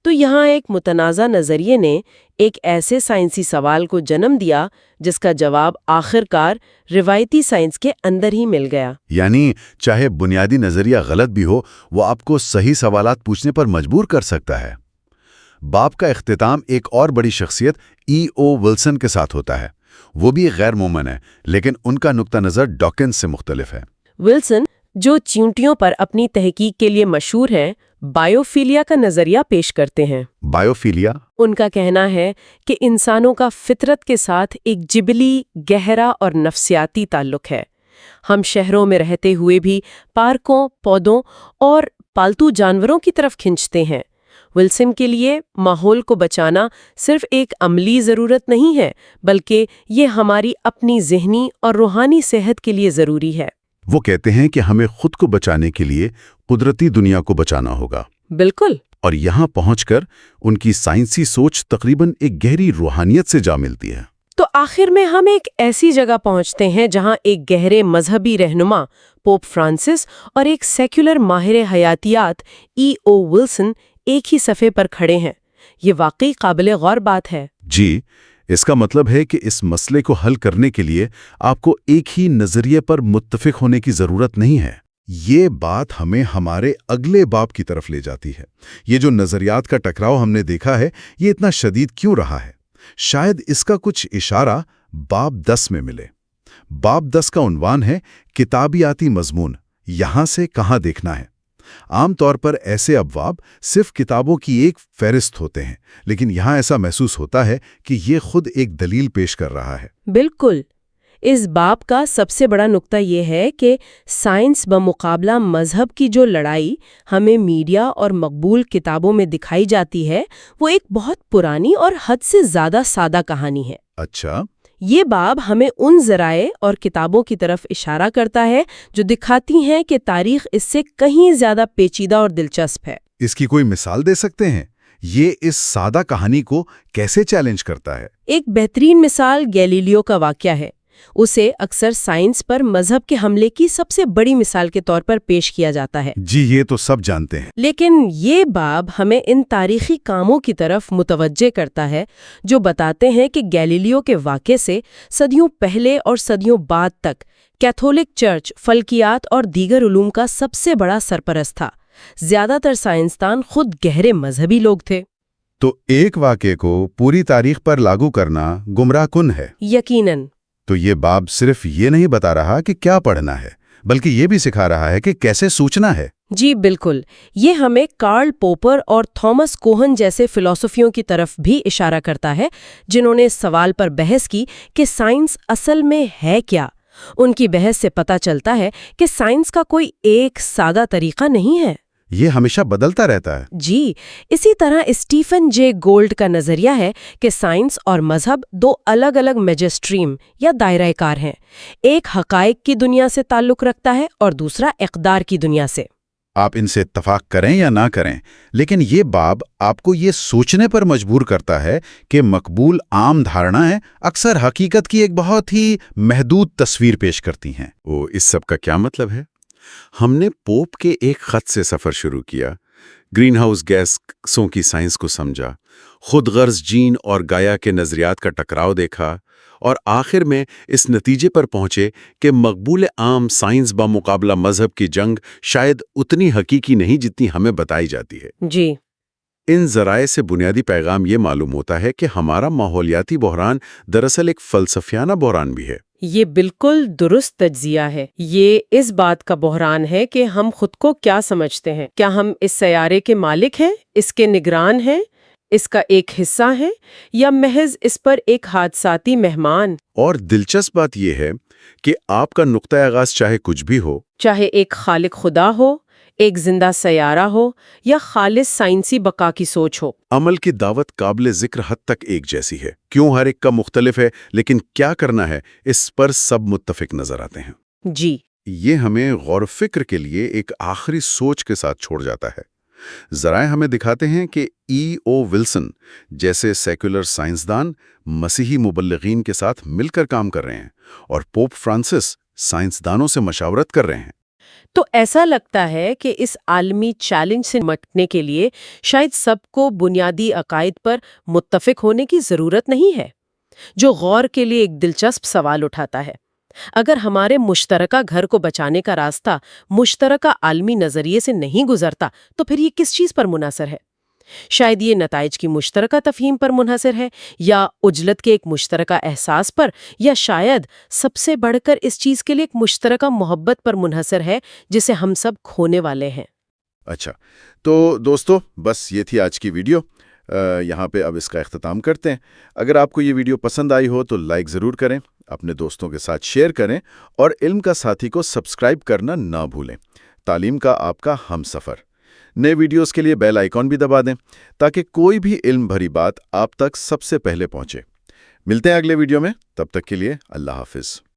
تو یہاں ایک متنازع نظریے نے ایک ایسے سائنسی سوال کو جنم دیا جس کا جواب آخر کار روایتی سائنس کے اندر ہی مل گیا۔ یعنی چاہے بنیادی نظریہ غلط بھی ہو، وہ آپ کو صحیح سوالات پوچھنے پر مجبور کر سکتا ہے۔ باب کا اختتام ایک اور بڑی شخصیت E.O. ولسن کے ساتھ ہوتا ہے۔ وہ بھی غیر مومن ہے، لیکن ان کا نقطہ نظر ڈاکنز سے مختلف ہے۔ ولسن، جو چیونٹیوں پر اپنی تحقیق کے لیے مشہور ہیں، بائیوفیلیا کا نظریہ پیش کرتے ہیں۔ بائیوفیلیا؟ ان کا کہنا ہے کہ انسانوں کا فطرت کے ساتھ ایک جبلی، گہرا اور نفسیاتی تعلق ہے۔ ہم شہروں میں رہتے ہوئے بھی پارکوں، پودوں اور پالتو جانوروں کی طرف کھنچتے ہیں۔ ولسن کے لیے ماحول کو بچانا صرف ایک عملی ضرورت نہیں ہے، بلکہ یہ ہماری اپنی ذہنی اور روحانی صحت کے لیے ضروری ہے۔ وہ کہتے ہیں کہ ہمیں خود کو بچانے کے لیے قدرتی دنیا کو بچانا ہوگا۔ بالکل۔ اور یہاں پہنچ کر ان کی سائنسی سوچ تقریباً ایک گہری روحانیت سے جا ملتی ہے۔ تو آخر میں ہم ایک ایسی جگہ پہنچتے ہیں جہاں ایک گہرے مذہبی رہنما پوپ فرانسس اور ایک سیکولر ماہر حیاتیات E.O. ولسن ایک ہی صفحے پر کھڑے ہیں۔ یہ واقعی قابل غور بات ہے۔ جی، اس کا مطلب ہے کہ اس مسئلے کو حل کرنے کے لیے آپ کو ایک ہی نظریے پر متفق ہونے کی ضرورت نہیں ہے۔ یہ بات ہمیں ہمارے اگلے باب کی طرف لے جاتی ہے۔ یہ جو نظریات کا ٹکراؤ ہم نے دیکھا ہے، یہ اتنا شدید کیوں رہا ہے؟ شاید اس کا کچھ اشارہ باب 10 میں ملے۔ باب 10 کا عنوان ہے کتابیاتی مضمون، یہاں سے کہاں دیکھنا ہے۔ عام طور پر ایسے ابواب صرف کتابوں کی ایک فہرست ہوتے ہیں، لیکن یہاں ایسا محسوس ہوتا ہے کہ یہ خود ایک دلیل پیش کر رہا ہے۔ بالکل۔ اس باب کا سب سے بڑا نقطہ یہ ہے کہ سائنس بمقابلہ مذہب کی جو لڑائی ہمیں میڈیا اور مقبول کتابوں میں دکھائی جاتی ہے، وہ ایک بہت پرانی اور حد سے زیادہ سادہ کہانی ہے۔ اچھا، یہ باب ہمیں ان ذرائع اور کتابوں کی طرف اشارہ کرتا ہے جو دکھاتی ہیں کہ تاریخ اس سے کہیں زیادہ پیچیدہ اور دلچسپ ہے۔ اس کی کوئی مثال دے سکتے ہیں؟ یہ اس سادہ کہانی کو کیسے چیلنج کرتا ہے؟ ایک بہترین مثال گیلیلیو کا واقعہ ہے۔ اسے اکثر سائنس پر مذہب کے حملے کی سب سے بڑی مثال کے طور پر پیش کیا جاتا ہے۔ جی، یہ تو سب جانتے ہیں۔ لیکن یہ باب ہمیں ان تاریخی کاموں کی طرف متوجہ کرتا ہے جو بتاتے ہیں کہ گیلیلیو کے واقعے سے صدیوں پہلے اور صدیوں بعد تک کیتھولک چرچ فلکیات اور دیگر علوم کا سب سے بڑا سرپرست تھا۔ زیادہ تر سائنسدان خود گہرے مذہبی لوگ تھے۔ تو ایک واقعے کو پوری تاریخ پر لاگو کرنا گمراہ کن ہے۔ یقیناً۔ تو یہ باب صرف یہ نہیں بتا رہا کہ کیا پڑھنا ہے، بلکہ یہ بھی سکھا رہا ہے کہ کیسے سوچنا ہے۔ جی بالکل، یہ ہمیں کارل پوپر اور تھامس کوہن جیسے فلسفیوں کی طرف بھی اشارہ کرتا ہے جنہوں نے اس سوال پر بحث کی کہ سائنس اصل میں ہے کیا۔ ان کی بحث سے پتہ چلتا ہے کہ سائنس کا کوئی ایک سادہ طریقہ نہیں ہے۔ یہ ہمیشہ بدلتا رہتا ہے۔ جی، اسی طرح اسٹیفن جے گولڈ کا نظریہ ہے کہ سائنس اور مذہب دو الگ الگ میجسٹریم یا دائرہ کار ہیں۔ ایک حقائق کی دنیا سے تعلق رکھتا ہے اور دوسرا اقدار کی دنیا سے۔ آپ ان سے اتفاق کریں یا نہ کریں، لیکن یہ باب آپ کو یہ سوچنے پر مجبور کرتا ہے کہ مقبول عام دھارنائیں اکثر حقیقت کی ایک بہت ہی محدود تصویر پیش کرتی ہیں۔ اس سب کا کیا مطلب ہے؟ ہم نے پوپ کے ایک خط سے سفر شروع کیا، گرین ہاؤس گیسوں کی سائنس کو سمجھا، خود غرض جین اور گایا کے نظریات کا ٹکراؤ دیکھا، اور آخر میں اس نتیجے پر پہنچے کہ مقبول عام سائنس بمقابلہ مذہب کی جنگ شاید اتنی حقیقی نہیں جتنی ہمیں بتائی جاتی ہے۔ جی، ان ذرائع سے بنیادی پیغام یہ معلوم ہوتا ہے کہ ہمارا ماحولیاتی بحران دراصل ایک فلسفیانہ بحران بھی ہے۔ یہ بالکل درست تجزیہ ہے۔ یہ اس بات کا بحران ہے کہ ہم خود کو کیا سمجھتے ہیں۔ کیا ہم اس سیارے کے مالک ہیں، اس کے نگران ہیں، اس کا ایک حصہ ہیں، یا محض اس پر ایک حادثاتی مہمان؟ اور دلچسپ بات یہ ہے کہ آپ کا نقطہ آغاز چاہے کچھ بھی ہو، چاہے ایک خالق خدا ہو، ایک زندہ سیارہ ہو، یا خالص سائنسی بقا کی سوچ ہو، عمل کی دعوت قابل ذکر حد تک ایک جیسی ہے۔ کیوں ہر ایک کا مختلف ہے، لیکن کیا کرنا ہے اس پر سب متفق نظر آتے ہیں۔ جی، یہ ہمیں غور و فکر کے لیے ایک آخری سوچ کے ساتھ چھوڑ جاتا ہے۔ ذرائع ہمیں دکھاتے ہیں کہ E.O. ولسن جیسے سیکولر سائنسدان مسیحی مبلغین کے ساتھ مل کر کام کر رہے ہیں، اور پوپ فرانسس سائنسدانوں سے مشاورت کر رہے ہیں۔ تو ایسا لگتا ہے کہ اس عالمی چیلنج سے نمٹنے کے لیے شاید سب کو بنیادی عقائد پر متفق ہونے کی ضرورت نہیں ہے، جو غور کے لیے ایک دلچسپ سوال اٹھاتا ہے۔ اگر ہمارے مشترکہ گھر کو بچانے کا راستہ مشترکہ عالمی نظریے سے نہیں گزرتا تو پھر یہ کس چیز پر منحصر ہے؟ شاید یہ نتائج کی مشترکہ تفہیم پر منحصر ہے، یا عجلت کے ایک مشترکہ احساس پر، یا شاید سب سے بڑھ کر اس چیز کے لیے ایک مشترکہ محبت پر منحصر ہے جسے ہم سب کھونے والے ہیں۔ اچھا، تو دوستو، بس یہ تھی آج کی ویڈیو۔ یہاں پہ اب اس کا اختتام کرتے ہیں۔ اگر آپ کو یہ ویڈیو پسند آئی ہو تو لائک ضرور کریں، اپنے دوستوں کے ساتھ شیئر کریں، اور علم کا ساتھی کو سبسکرائب کرنا نہ بھولیں۔ تعلیم کا آپ کا ہم سفر۔ نئے ویڈیوز کے لیے بیل آئیکن بھی دبا دیں تاکہ کوئی بھی علم بھری بات آپ تک سب سے پہلے پہنچے۔ ملتے ہیں اگلے ویڈیو میں، تب تک کے لیے اللہ حافظ۔